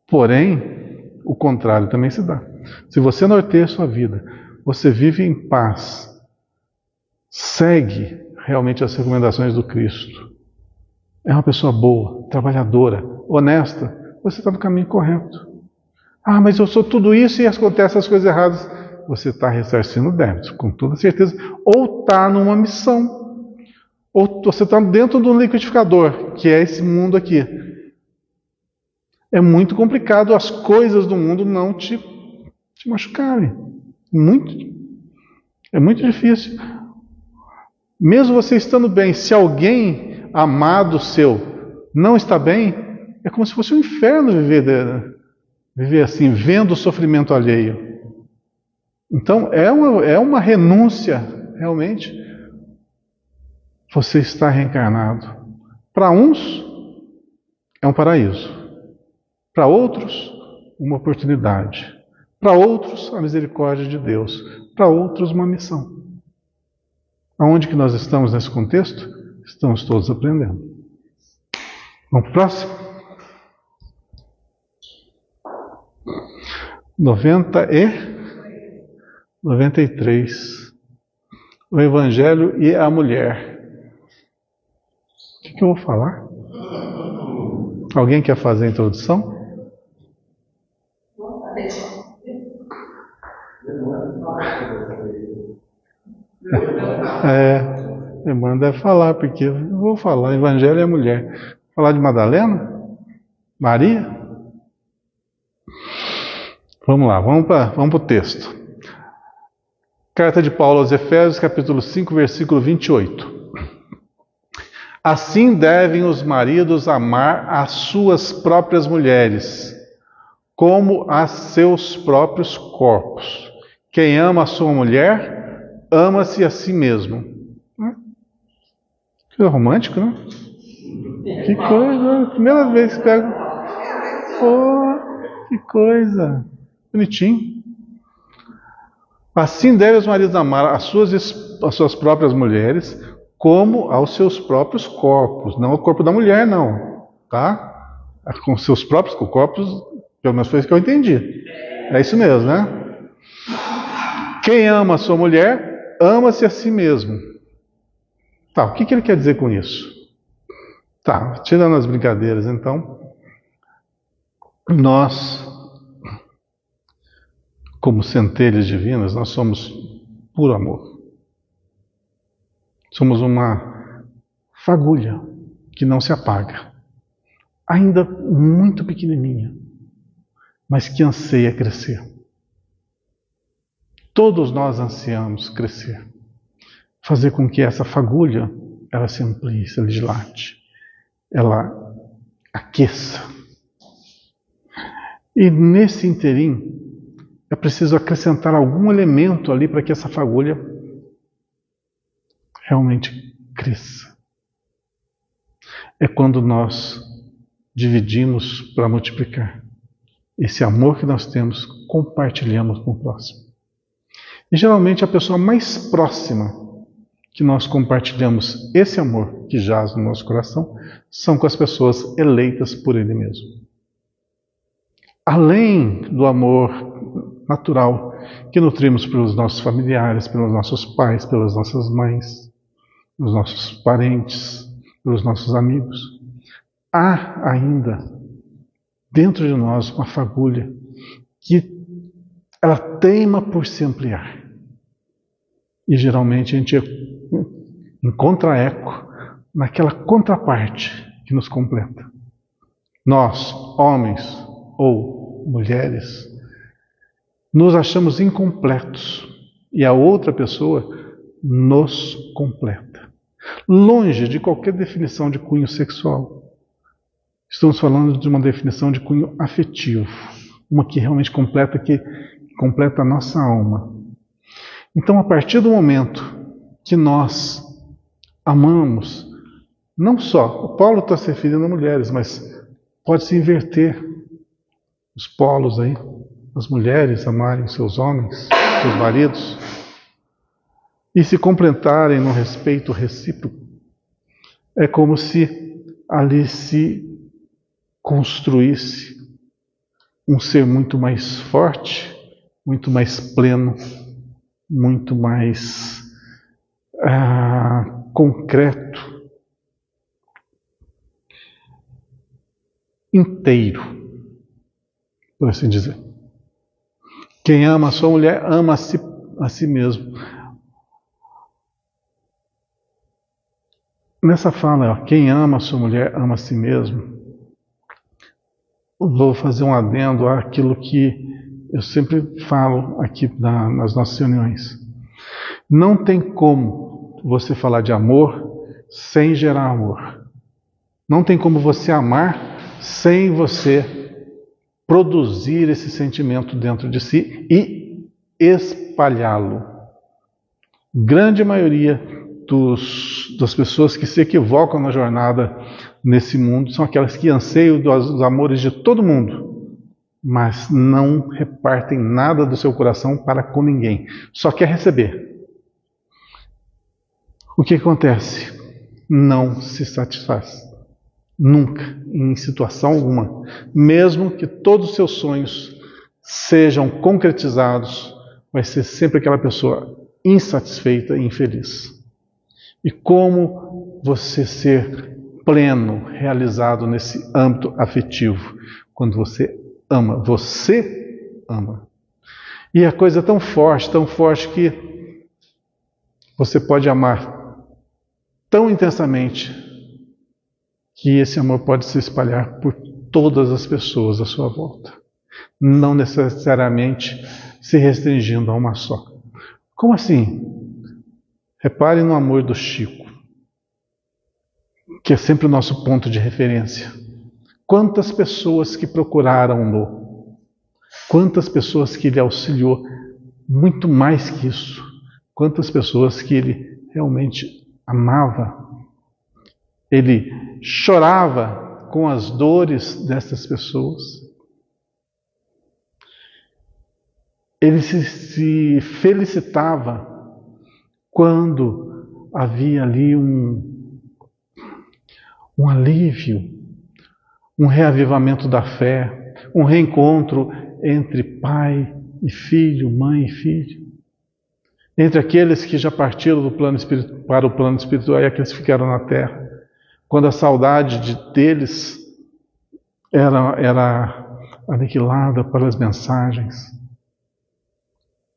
Porém, o contrário também se dá. Se você norteia a sua vida, você vive em paz, segue realmente as recomendações do Cristo, é uma pessoa boa, trabalhadora, honesta, você está no caminho correto. Mas eu sou tudo isso e acontecem as coisas erradas. Você está ressarcindo débitos, com toda certeza. Ou está numa missão. Ou você está dentro de um liquidificador, que é esse mundo aqui. É muito complicado as coisas do mundo não te machucarem. É muito difícil. Mesmo você estando bem, se alguém amado seu não está bem, é como se fosse um inferno viver assim, vendo o sofrimento alheio. Então, é uma renúncia, realmente. Você está reencarnado. Para uns, é um paraíso. Para outros, uma oportunidade. Para outros, a misericórdia de Deus. Para outros, uma missão. Aonde que nós estamos nesse contexto? Estamos todos aprendendo. Vamos para o próximo? 93. O Evangelho e a mulher. O que eu vou falar? Alguém quer fazer a introdução? Irmã deve falar, porque eu vou falar. Evangelho e a mulher. Falar de Madalena? Maria? Vamos lá, vamos para o texto. Carta de Paulo aos Efésios, capítulo 5, versículo 28. Assim devem os maridos amar as suas próprias mulheres, como a seus próprios corpos. Quem ama a sua mulher, ama-se a si mesmo. Que romântico, né? Que coisa, primeira vez que pego. Que coisa. Bonitinho. Assim devem os maridos amar as suas próprias mulheres como aos seus próprios corpos. Não o corpo da mulher, não. Tá? Com seus próprios corpos, pelo menos foi isso que eu entendi. É isso mesmo, né? Quem ama a sua mulher, ama-se a si mesmo. Tá, o que ele quer dizer com isso? Tá, tirando as brincadeiras, então, nós, como centelhas divinas, nós somos puro amor. Somos uma fagulha que não se apaga, ainda muito pequenininha, mas que anseia crescer. Todos nós ansiamos crescer, fazer com que essa fagulha ela se amplie, se dilate, ela aqueça. E nesse interim, é preciso acrescentar algum elemento ali para que essa fagulha realmente cresça. É quando nós dividimos para multiplicar. Esse amor que nós temos, compartilhamos com o próximo. E geralmente a pessoa mais próxima que nós compartilhamos esse amor que jaz no nosso coração são com as pessoas eleitas por Ele mesmo. Além do amor natural que nutrimos pelos nossos familiares, pelos nossos pais, pelas nossas mães, pelos nossos parentes, pelos nossos amigos, há ainda dentro de nós uma fagulha que ela teima por se ampliar. E geralmente a gente encontra eco naquela contraparte que nos completa. Nós, homens ou mulheres, nos achamos incompletos e a outra pessoa nos completa. Longe de qualquer definição de cunho sexual. Estamos falando de uma definição de cunho afetivo, uma que realmente completa a nossa alma. Então, a partir do momento que nós amamos, não só, o Paulo está se referindo a mulheres, mas pode-se inverter os polos aí, as mulheres amarem seus homens, seus maridos, e se completarem no respeito recíproco. É como se ali se construísse um ser muito mais forte, muito mais pleno, muito mais concreto, inteiro, por assim dizer. Quem ama a sua mulher, ama a si mesmo. Nessa fala, quem ama a sua mulher, ama a si mesmo. Vou fazer um adendo àquilo que eu sempre falo aqui nas nossas reuniões. Não tem como você falar de amor sem gerar amor. Não tem como você amar sem você produzir esse sentimento dentro de si e espalhá-lo. Grande maioria das pessoas que se equivocam na jornada nesse mundo são aquelas que anseiam dos amores de todo mundo, mas não repartem nada do seu coração para com ninguém, só quer receber. O que acontece? Não se satisfaz. Nunca, em situação alguma. Mesmo que todos os seus sonhos sejam concretizados, vai ser sempre aquela pessoa insatisfeita e infeliz. E como você ser pleno, realizado nesse âmbito afetivo? Quando você ama. Você ama. E a coisa é tão forte que você pode amar tão intensamente que esse amor pode se espalhar por todas as pessoas à sua volta. Não necessariamente se restringindo a uma só. Como assim? Repare no amor do Chico, que é sempre o nosso ponto de referência. Quantas pessoas que procuraram-no, quantas pessoas que ele auxiliou, muito mais que isso, quantas pessoas que ele realmente amava. Ele chorava com as dores dessas pessoas. Ele se felicitava quando havia ali um alívio, um reavivamento da fé, um reencontro entre pai e filho, mãe e filho, entre aqueles que já partiram do plano para o plano espiritual e aqueles que ficaram na terra, quando a saudade deles era aniquilada pelas mensagens,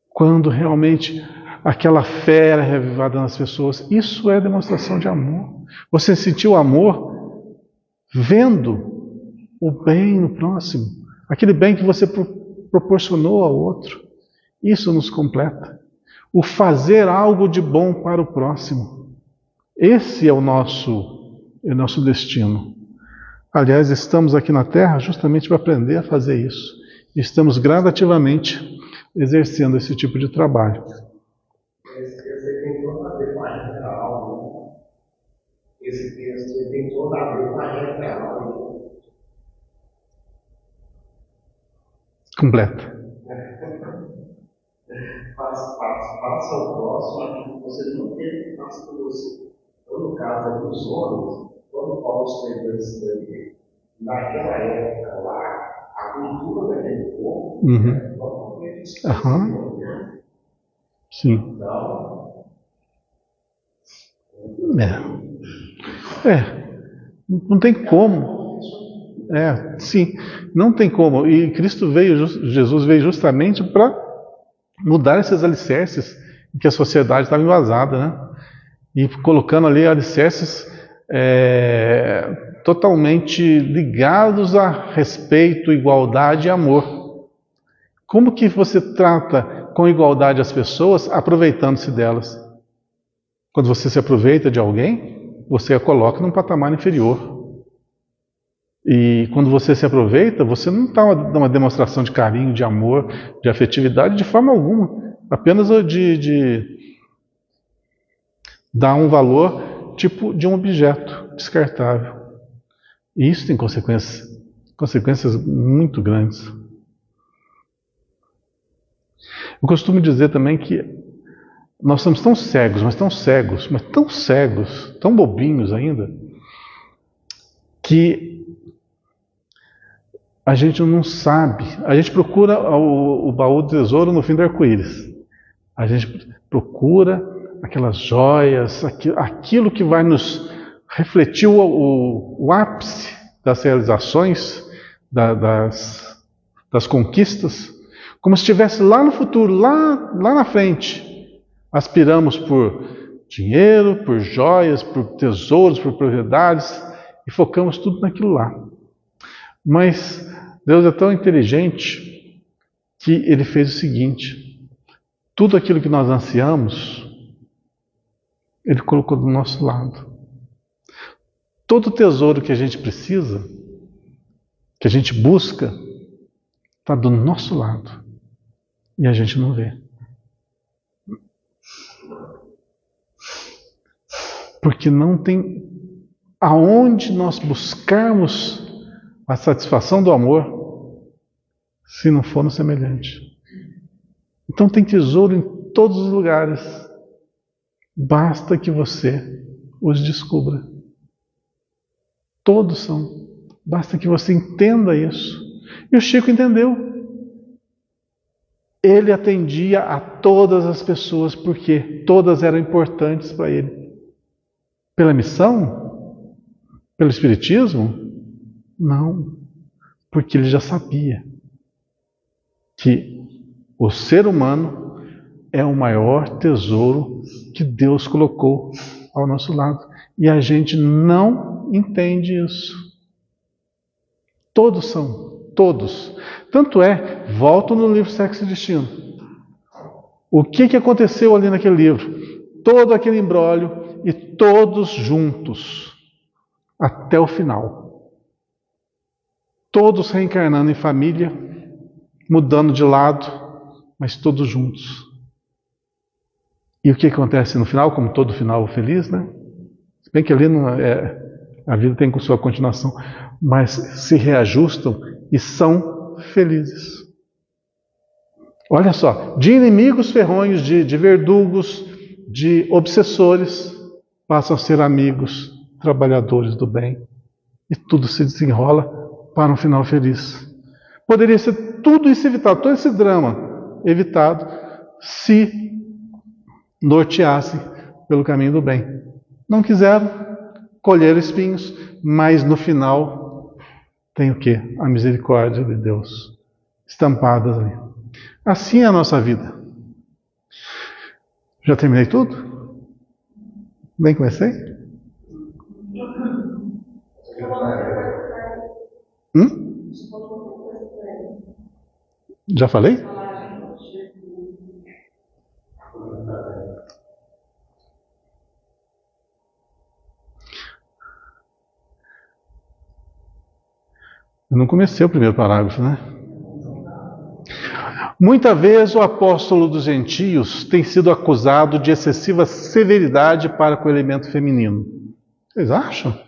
quando realmente aquela fé era reavivada nas pessoas. Isso é demonstração de amor. Você sentiu amor vendo o bem no próximo, aquele bem que você proporcionou ao outro. Isso nos completa. O fazer algo de bom para o próximo. Esse é o nosso destino. Aliás, estamos aqui na Terra justamente para aprender a fazer isso. Estamos gradativamente exercendo esse tipo de trabalho. Esse tem toda a ver com a regra real, né? Esse texto tem toda a ver com a regra real. Completa. Faça ao próximo aquilo que você não quer que faça por você. Então, no caso dos homens, quando Paulo escreveu isso daí, naquela época lá, a cultura daquele povo é totalmente diferente. Sim. Então, não tem como. Sim, não tem como. E Jesus veio justamente para mudar esses alicerces em que a sociedade estava embasada, né? E colocando ali alicerces totalmente ligados a respeito, igualdade e amor. Como que você trata com igualdade as pessoas, aproveitando-se delas? Quando você se aproveita de alguém, você a coloca num patamar inferior. E quando você se aproveita, você não está dando uma demonstração de carinho, de amor, de afetividade de forma alguma. Apenas de dar um valor tipo de um objeto descartável. E isso tem consequências muito grandes. Eu costumo dizer também que nós somos tão cegos, tão bobinhos ainda, que a gente não sabe. A gente procura o baú do tesouro no fim do arco-íris. A gente procura aquelas joias, aquilo que vai nos refletir o ápice das realizações, das conquistas, como se estivesse lá no futuro, lá na frente. Aspiramos por dinheiro, por joias, por tesouros, por propriedades, e focamos tudo naquilo lá. Mas Deus é tão inteligente que Ele fez o seguinte: tudo aquilo que nós ansiamos, Ele colocou do nosso lado. Todo tesouro que a gente precisa, que a gente busca, está do nosso lado. E a gente não vê. Porque não tem aonde nós buscarmos a satisfação do amor se não for no semelhante. Então tem tesouro em todos os lugares. Basta que você os descubra. Todos são. Basta que você entenda isso. E o Chico entendeu. Ele atendia a todas as pessoas porque todas eram importantes para ele. Pela missão? Pelo espiritismo? Não. Porque ele já sabia que o ser humano é o maior tesouro que Deus colocou ao nosso lado. E a gente não entende isso. Todos são, todos. Tanto é, volto no livro Sexo e Destino. O que aconteceu ali naquele livro? Todo aquele imbróglio e todos juntos, até o final. Todos reencarnando em família, mudando de lado, mas todos juntos. E o que acontece no final, como todo final feliz, né? Se bem que ali não a vida tem com sua continuação, mas se reajustam e são felizes. Olha só, de inimigos ferronhos, de verdugos, de obsessores, passam a ser amigos, trabalhadores do bem. E tudo se desenrola para um final feliz. Poderia ser tudo isso evitado, todo esse drama evitado, se norteasse pelo caminho do bem. Não quiseram, colheram espinhos, mas no final tem o quê? A misericórdia de Deus estampada ali. Assim é a nossa vida. Já terminei tudo? Nem comecei? Já falei? Eu não comecei o primeiro parágrafo, né? Muita vez o apóstolo dos gentios tem sido acusado de excessiva severidade para com o elemento feminino. Vocês acham?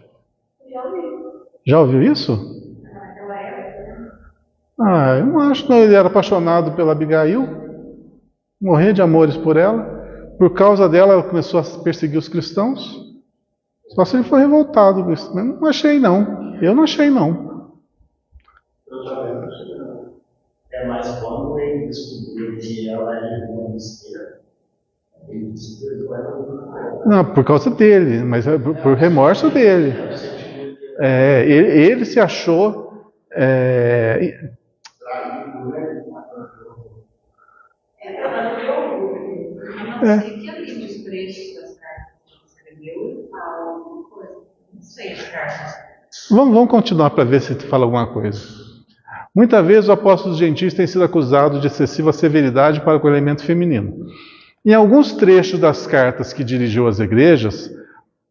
Já ouviu isso? Eu não acho, não. Ele era apaixonado pela Abigail, morria de amores por ela. Por causa dela, ela começou a perseguir os cristãos. Só se ele foi revoltado com isso. Mas não achei, não. Eu não achei, não. É mais quando ele descobriu que ela era irmã esquerda. Ele descobriu ela. Não, por causa dele, mas é por remorso dele. Ele se achou. Que ali nos trechos das cartas que ele escreveu, ele fala alguma coisa. Não sei as cartas. Vamos continuar para ver se tu fala alguma coisa. Muitas vezes o apóstolo dos gentios tem sido acusado de excessiva severidade para com o elemento feminino. Em alguns trechos das cartas que dirigiu às igrejas,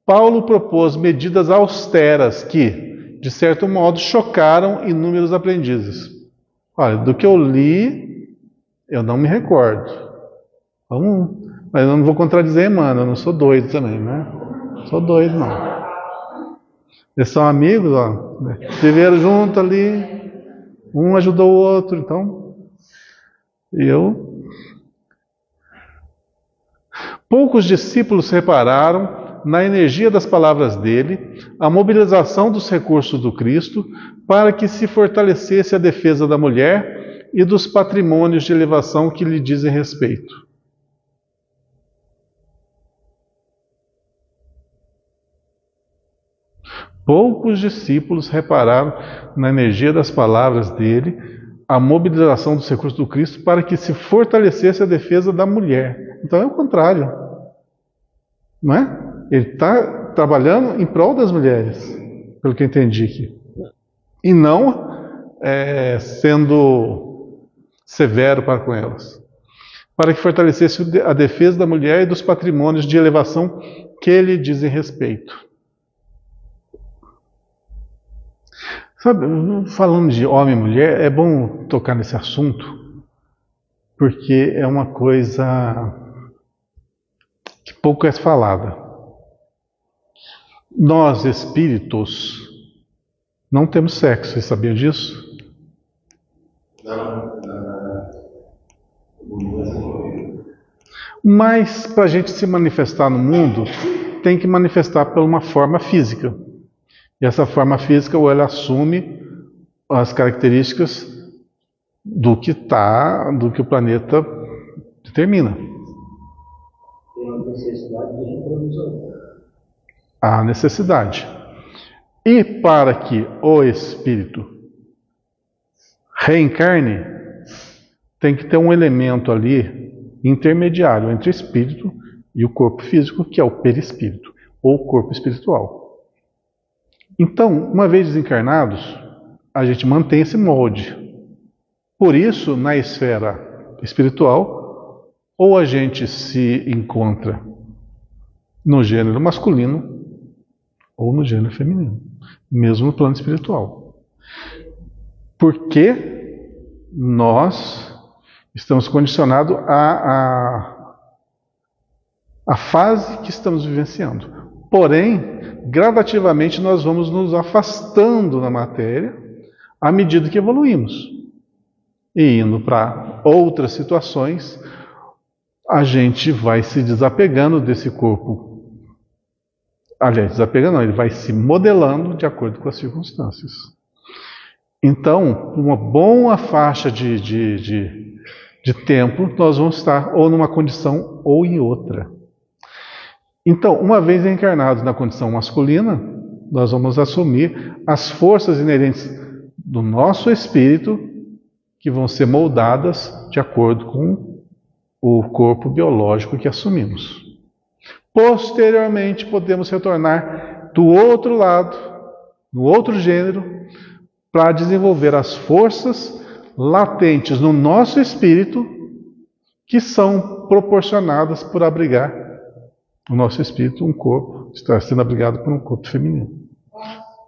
Paulo propôs medidas austeras que, de certo modo, chocaram inúmeros aprendizes. Olha, do que eu li, eu não me recordo. Mas eu não vou contradizer Emmanuel, eu não sou doido também, né? Sou doido, não. Eles são amigos, ó. Viveram junto ali, um ajudou o outro, então. Poucos discípulos repararam na energia das palavras dele, a mobilização dos recursos do Cristo, para que se fortalecesse a defesa da mulher e dos patrimônios de elevação que lhe dizem respeito. Poucos discípulos repararam na energia das palavras dele, a mobilização dos recursos do Cristo, para que se fortalecesse a defesa da mulher. Então é o contrário, não é? Ele está trabalhando em prol das mulheres, pelo que eu entendi aqui, e não sendo severo para com elas, para que fortalecesse a defesa da mulher e dos patrimônios de elevação que lhe dizem respeito. Sabe, falando de homem e mulher, é bom tocar nesse assunto, porque é uma coisa que pouco é falada. Nós, espíritos, não temos sexo, vocês sabiam disso? Mas, para a gente se manifestar no mundo, tem que manifestar por uma forma física. E essa forma física, ou ela assume as características do que o planeta determina. Tem uma necessidade de reprodução. Há necessidade. E para que o espírito reencarne, tem que ter um elemento ali intermediário entre o espírito e o corpo físico, que é o perispírito, ou corpo espiritual. Então, uma vez desencarnados, a gente mantém esse molde. Por isso, na esfera espiritual, ou a gente se encontra no gênero masculino, ou no gênero feminino, mesmo no plano espiritual. Porque nós estamos condicionados à fase que estamos vivenciando. Porém, gradativamente nós vamos nos afastando da matéria à medida que evoluímos. E indo para outras situações, a gente vai se desapegando desse corpo. Aliás, desapegando não, ele vai se modelando de acordo com as circunstâncias. Então, uma boa faixa de tempo, nós vamos estar ou numa condição ou em outra. Então, uma vez encarnados na condição masculina, nós vamos assumir as forças inerentes do nosso espírito, que vão ser moldadas de acordo com o corpo biológico que assumimos. Posteriormente, podemos retornar do outro lado, no outro gênero, para desenvolver as forças latentes no nosso espírito, que são proporcionadas por abrigar o nosso espírito, um corpo, está sendo abrigado por um corpo feminino.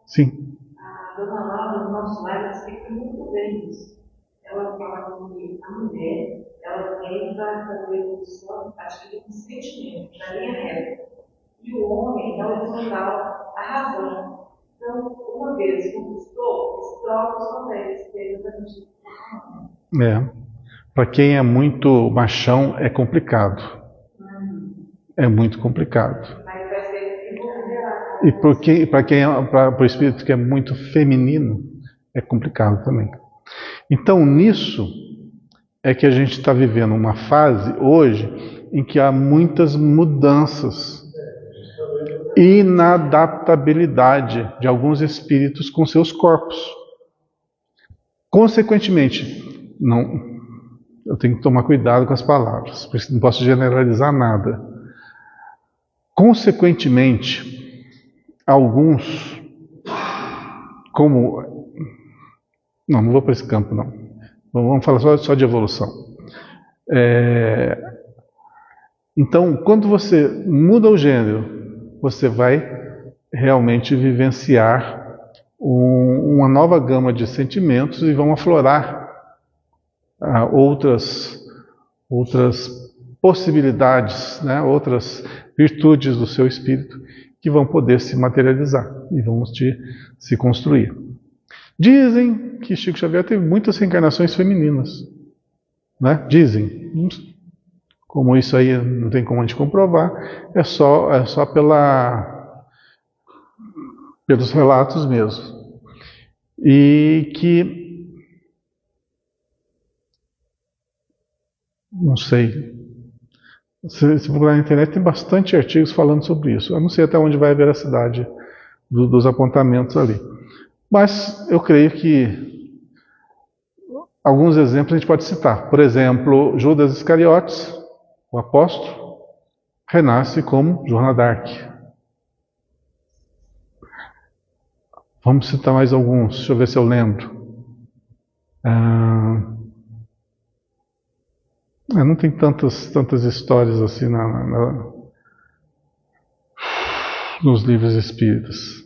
Sim. A dona Laura, no nosso lar, explica muito bem isso. Ela fala que a mulher, ela vem para fazer evolução, acho que com sentimento, na linha reta. E o homem é o fundamental, a razão. Então, uma vez conquistou, os trocos são exatamente. Para quem é muito machão, é complicado. É muito complicado. E para o espírito que é muito feminino, é complicado também. Então, nisso é que a gente está vivendo uma fase hoje em que há muitas mudanças e inadaptabilidade de alguns espíritos com seus corpos. Consequentemente, eu tenho que tomar cuidado com as palavras, porque não posso generalizar nada. Consequentemente, alguns, como... Não vou para esse campo, não. Vamos falar só de evolução. Então, quando você muda o gênero, você vai realmente vivenciar uma nova gama de sentimentos e vão aflorar outras possibilidades, né? Outras virtudes do seu espírito que vão poder se materializar e vão se construir. Dizem que Chico Xavier teve muitas reencarnações femininas, né? Dizem. Como isso aí não tem como a gente comprovar, é só pelos relatos mesmo. E que, não sei, se procurar na internet tem bastante artigos falando sobre isso. Eu não sei até onde vai a veracidade dos apontamentos ali. Mas eu creio que alguns exemplos a gente pode citar. Por exemplo, Judas Iscariotes, o apóstolo, renasce como Joana d'Arc. Vamos citar mais alguns, deixa eu ver se eu lembro. Não tem tantas histórias assim nos livros espíritas.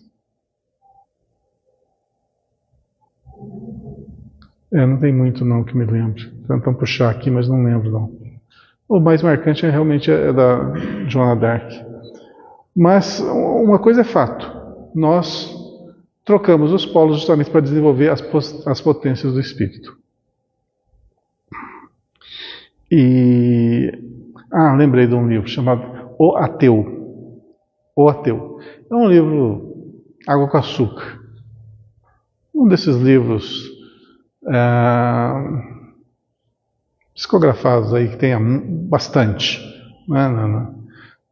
Não tem muito não que me lembre. Tentando puxar aqui, mas não lembro não. O mais marcante realmente é da Joana d'Arc. Mas uma coisa é fato. Nós trocamos os polos justamente para desenvolver as potências do espírito. Lembrei de um livro chamado O Ateu. O Ateu. É um livro água com açúcar. Um desses livros psicografados aí que tem bastante, né?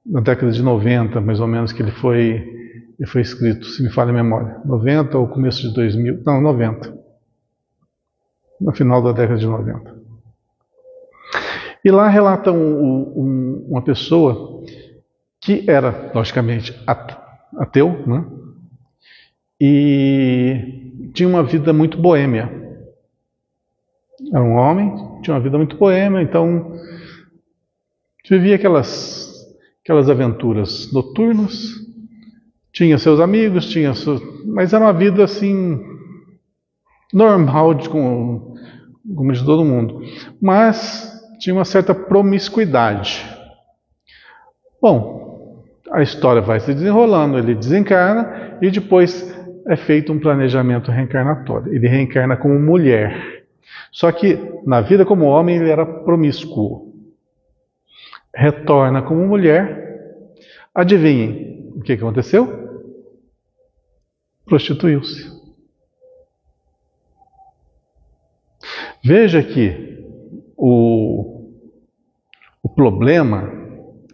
Na década de 90, mais ou menos, que ele foi escrito, se me falha a memória. 90 ou começo de 2000, não, 90. No final da década de 90. E lá relata uma pessoa que era, logicamente, ateu, né? E tinha uma vida muito boêmia. Era um homem, tinha uma vida muito boêmia, então vivia aquelas aventuras noturnas, tinha seus amigos, mas era uma vida assim normal como de todo mundo, mas tinha uma certa promiscuidade. Bom, a história vai se desenrolando, ele desencarna e depois é feito um planejamento reencarnatório. Ele reencarna como mulher. Só que na vida como homem ele era promíscuo. Retorna como mulher. Adivinhem o que aconteceu? Prostituiu-se. Veja que o problema,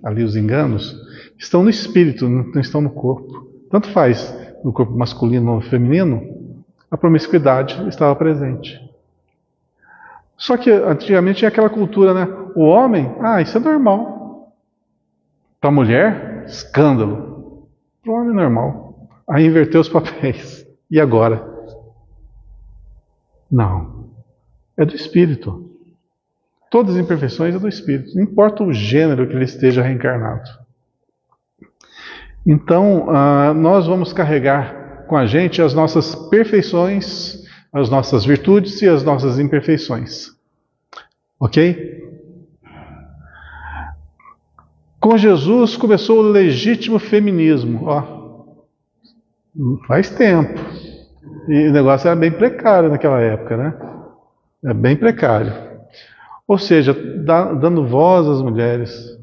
ali os enganos, estão no espírito, não estão no corpo. Tanto faz no corpo masculino ou feminino, a promiscuidade estava presente. Só que antigamente tinha aquela cultura, né? O homem, isso é normal. Para a mulher, escândalo. Para o homem, normal. Aí inverteu os papéis. E agora? Não. É do espírito. Todas as imperfeições é do espírito. Não importa o gênero que ele esteja reencarnado. Então, nós vamos carregar com a gente as nossas perfeições, as nossas virtudes e as nossas imperfeições. Ok? Com Jesus começou o legítimo feminismo. Faz tempo. E o negócio era bem precário naquela época, né? É bem precário. Ou seja, dando voz às mulheres.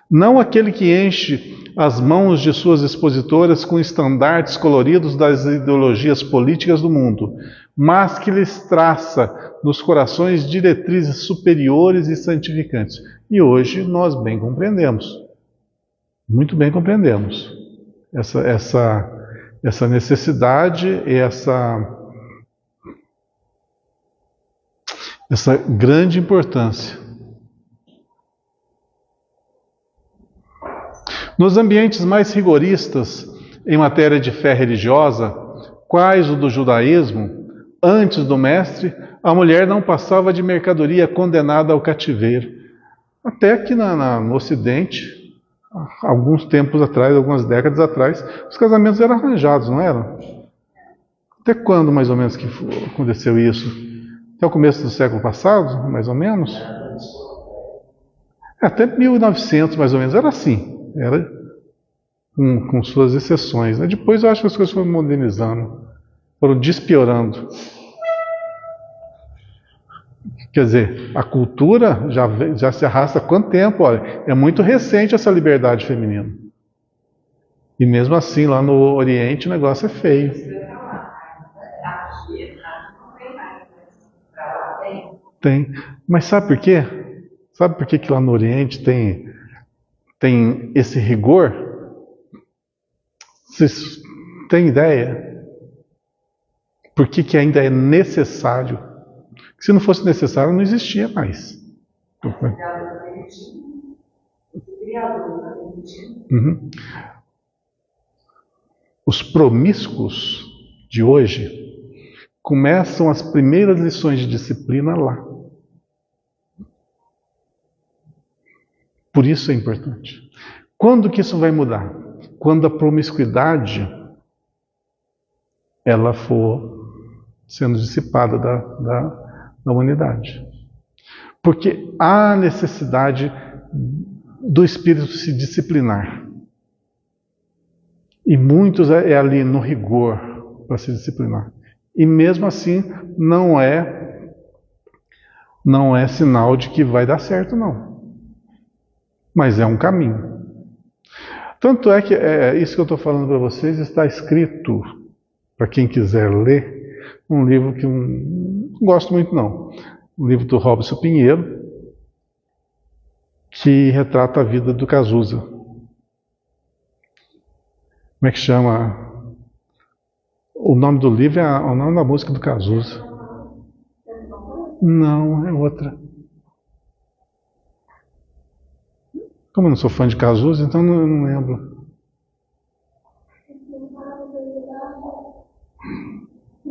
Não aquele que enche as mãos de suas expositoras com estandartes coloridos das ideologias políticas do mundo, mas que lhes traça nos corações diretrizes superiores e santificantes. E hoje nós bem compreendemos, muito bem compreendemos essa necessidade e essa grande importância. Nos ambientes mais rigoristas em matéria de fé religiosa, quais o do judaísmo, antes do mestre, A mulher não passava de mercadoria condenada ao cativeiro. Até que no Ocidente, alguns tempos atrás, algumas décadas atrás, os casamentos eram arranjados, não eram? Até quando, mais ou menos, que aconteceu isso? Até o começo do século passado, mais ou menos? Até 1900, mais ou menos, era assim. Era com suas exceções. Depois eu acho que as coisas foram modernizando, foram despiorando. Quer dizer, a cultura já se arrasta há quanto tempo? Olha, é muito recente essa liberdade feminina. E mesmo assim, lá no Oriente, o negócio é feio. Tem. Mas sabe por quê? Sabe por que lá no Oriente tem esse rigor? Vocês têm ideia? Por que ainda é necessário? Se não fosse necessário, não existia mais. Uhum. Os promíscuos de hoje começam as primeiras lições de disciplina lá. Por isso é importante. Quando que isso vai mudar? Quando a promiscuidade ela for sendo dissipada da humanidade. Porque há necessidade do espírito se disciplinar. E muitos é ali no rigor para se disciplinar. E mesmo assim não é sinal de que vai dar certo, não. Mas é um caminho. Tanto é que isso que eu estou falando para vocês está escrito, para quem quiser ler, um livro que eu não gosto muito não. Um livro do Robson Pinheiro, que retrata a vida do Cazuza. Como é que chama? O nome do livro é o nome da música do Cazuza. Não, é outra. Como eu não sou fã de Cazuza, então não lembro.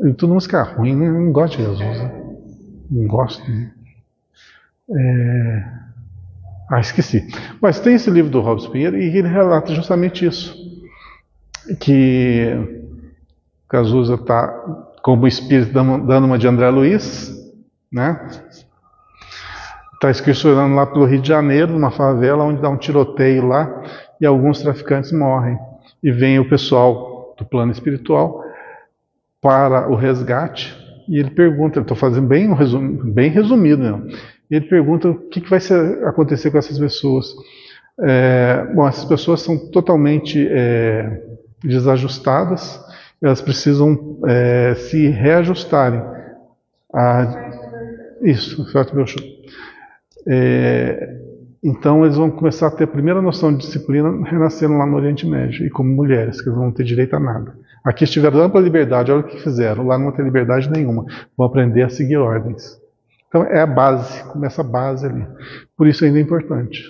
E tudo música ruim, né? Eu não gosto de Cazuza. Não gosto. Esqueci. Mas tem esse livro do Robson Pinheiro e ele relata justamente isso. Que Cazuza está como espírito dando uma de André Luiz, né? Está excursionando lá pelo Rio de Janeiro, numa favela onde dá um tiroteio lá e alguns traficantes morrem. E vem o pessoal do plano espiritual para o resgate e ele pergunta, estou fazendo bem resumido, né? Ele pergunta o que vai acontecer com essas pessoas. Bom, essas pessoas são totalmente desajustadas, elas precisam se reajustarem. Isso, Feto Belchut. Então eles vão começar a ter a primeira noção de disciplina renascendo lá no Oriente Médio, e como mulheres, que eles não vão ter direito a nada. Aqui estiveram ampla liberdade, olha o que fizeram, lá não vão ter liberdade nenhuma, vão aprender a seguir ordens. Então é a base, começa a base ali. Por isso ainda é importante.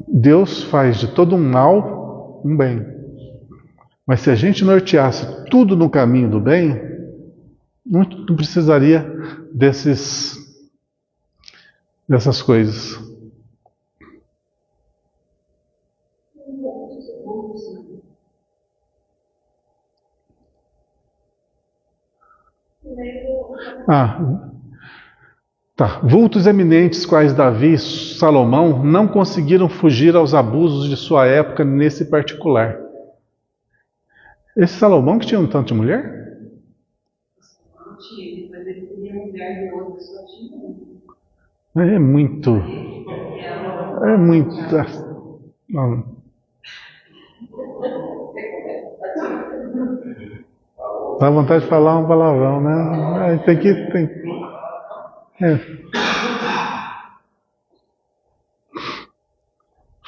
Deus faz de todo um mal um bem. Mas se a gente norteasse tudo no caminho do bem, não precisaria dessas coisas. Tá. Vultos eminentes quais Davi e Salomão não conseguiram fugir aos abusos de sua época nesse particular. Esse Salomão que tinha um tanto de mulher? Não tinha, mas ele queria mulher de outra, só tinha um. É muito. Não. Dá vontade de falar um palavrão, né? Tem.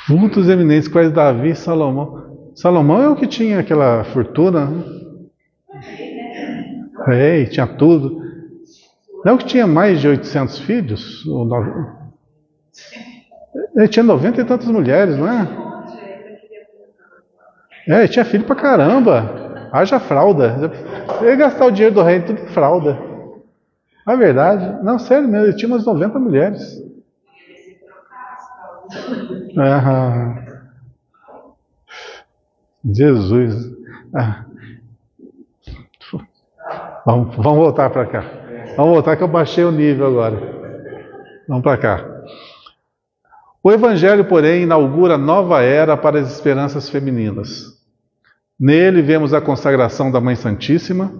Vultos eminentes quais Davi e Salomão. Salomão é o que tinha aquela fortuna, né? Rei, tinha tudo. Não é o que tinha mais de 800 filhos? Ele tinha 90 e tantas mulheres, não é? Ele tinha filho pra caramba. Haja fralda. Ele ia gastar o dinheiro do rei tudo em fralda. A verdade, não, sério mesmo, ele tinha umas 90 mulheres. Ah, Jesus. Ah. Vamos voltar para cá. Vamos voltar que eu baixei o nível agora. Vamos para cá. O Evangelho, porém, inaugura nova era para as esperanças femininas. Nele vemos a consagração da Mãe Santíssima,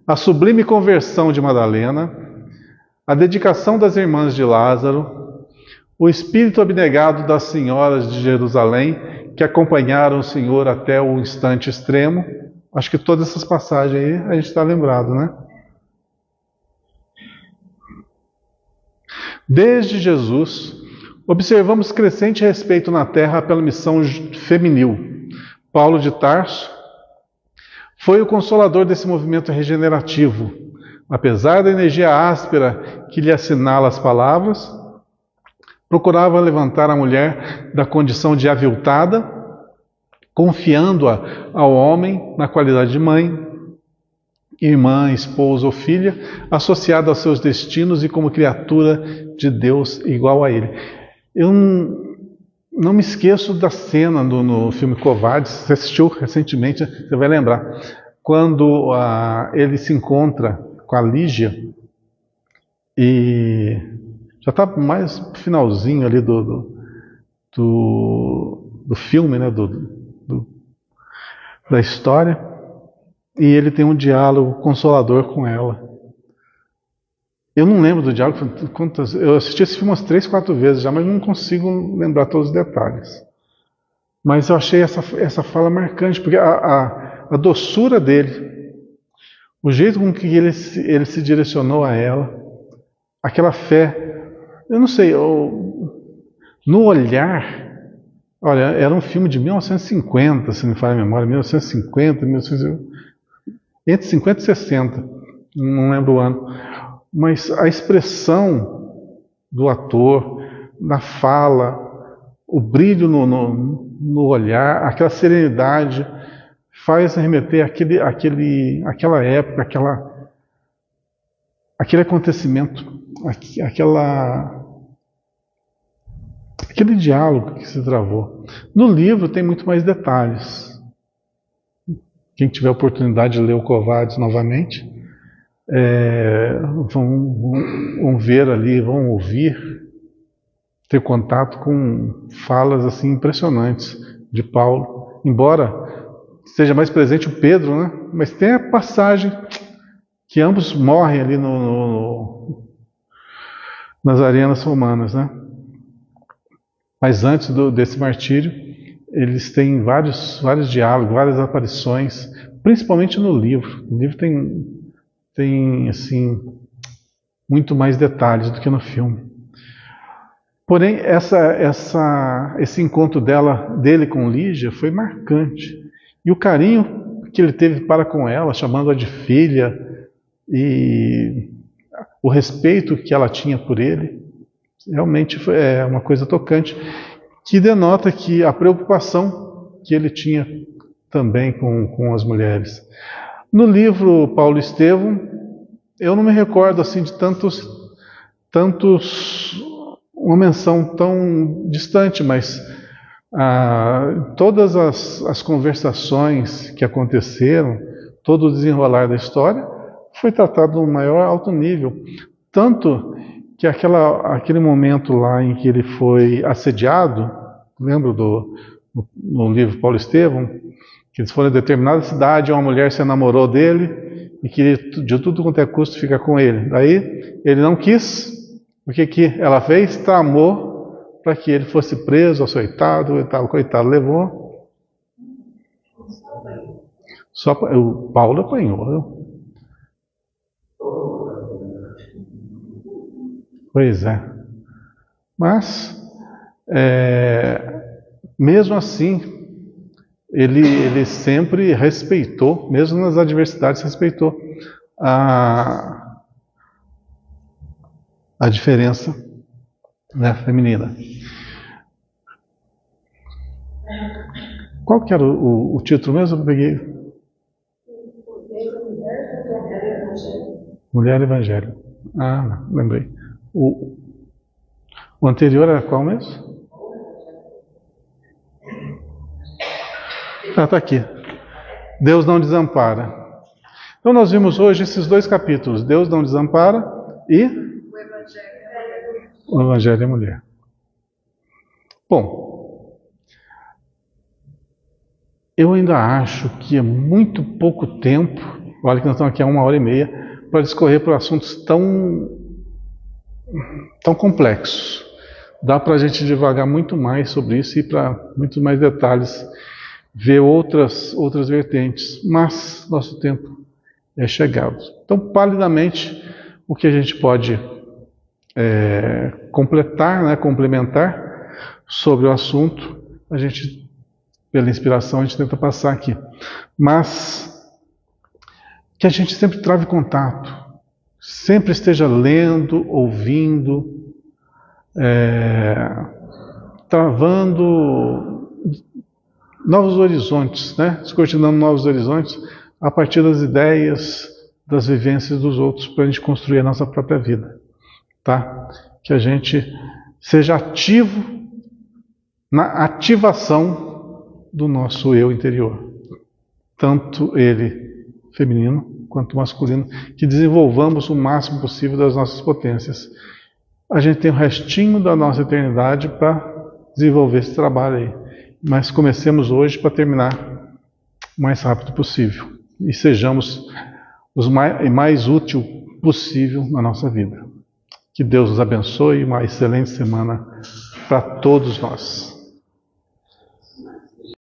a sublime conversão de Madalena, a dedicação das irmãs de Lázaro, o espírito abnegado das senhoras de Jerusalém, que acompanharam o Senhor até o instante extremo. Acho que todas essas passagens aí a gente está lembrado, né? Desde Jesus, observamos crescente respeito na terra pela missão feminil. Paulo de Tarso foi o consolador desse movimento regenerativo. Apesar da energia áspera que lhe assinala as palavras, procurava levantar a mulher da condição de aviltada, confiando-a ao homem na qualidade de mãe, irmã, esposa ou filha, associada aos seus destinos e como criatura de Deus igual a ele. Eu não me esqueço da cena no filme Covardes, você assistiu recentemente, você vai lembrar, quando ele se encontra com a Lígia e já está mais pro finalzinho ali do filme, né, da história, e ele tem um diálogo consolador com ela. Eu não lembro do diálogo, eu assisti esse filme umas 3, 4 vezes já, mas não consigo lembrar todos os detalhes. Mas eu achei essa fala marcante, porque a doçura dele, o jeito com que ele se direcionou a ela, aquela fé, eu não sei, no olhar. Olha, era um filme de 1950, se me falha a memória, 1950, entre 50 e 60, não lembro o ano. Mas a expressão do ator, na fala, o brilho no olhar, aquela serenidade, faz remeter àquela época, aquele acontecimento, aquele diálogo que se travou. No livro tem muito mais detalhes. Quem tiver a oportunidade de ler o Covardes novamente, vão ver ali, vão ouvir, ter contato com falas assim impressionantes de Paulo. Embora seja mais presente o Pedro, né? Mas tem a passagem que ambos morrem ali nas arenas romanas, né? Mas antes desse martírio, eles têm vários diálogos, várias aparições, principalmente no livro. O livro tem assim, muito mais detalhes do que no filme. Porém, esse encontro dele com Lígia foi marcante. E o carinho que ele teve para com ela, chamando-a de filha, e o respeito que ela tinha por ele, realmente é uma coisa tocante, que denota que a preocupação que ele tinha também com as mulheres. No livro Paulo Estevão, eu não me recordo assim de tantos uma menção tão distante, mas todas as conversações que aconteceram, todo o desenrolar da história, foi tratado no maior alto nível. Tanto que aquele momento lá em que ele foi assediado, lembro no livro Paulo Estevão, que eles foram em determinada cidade, uma mulher se enamorou dele e queria de tudo quanto é custo ficar com ele. Daí ele não quis, o que ela fez? Tramou para que ele fosse preso, açoitado, o coitado levou. O Paulo apanhou. Pois é. Mas, mesmo assim, ele sempre respeitou, mesmo nas adversidades, respeitou a diferença, né, feminina. Qual que era o título mesmo? Eu peguei. Mulher Evangelho. Ah, lembrei. O anterior era qual mesmo? Ah, está aqui. Deus não desampara. Então nós vimos hoje esses dois capítulos. Deus não desampara e o Evangelho da Mulher. Bom, eu ainda acho que é muito pouco tempo, olha que nós estamos aqui há 1h30, para discorrer por assuntos tão complexos. Dá para a gente divagar muito mais sobre isso e ir para muitos mais detalhes, ver outras vertentes, mas nosso tempo é chegado. Então, palidamente, o que a gente pode complementar sobre o assunto, a gente, pela inspiração, a gente tenta passar aqui. Mas que a gente sempre trave contato, sempre esteja lendo, ouvindo, travando novos horizontes, descortinando novos horizontes a partir das ideias, das vivências dos outros, para a gente construir a nossa própria vida. Tá? Que a gente seja ativo na ativação do nosso eu interior. Tanto ele feminino quanto masculino, que desenvolvamos o máximo possível das nossas potências. A gente tem o restinho da nossa eternidade para desenvolver esse trabalho aí. Mas comecemos hoje para terminar o mais rápido possível. E sejamos o mais útil possível na nossa vida. Que Deus nos abençoe e uma excelente semana para todos nós.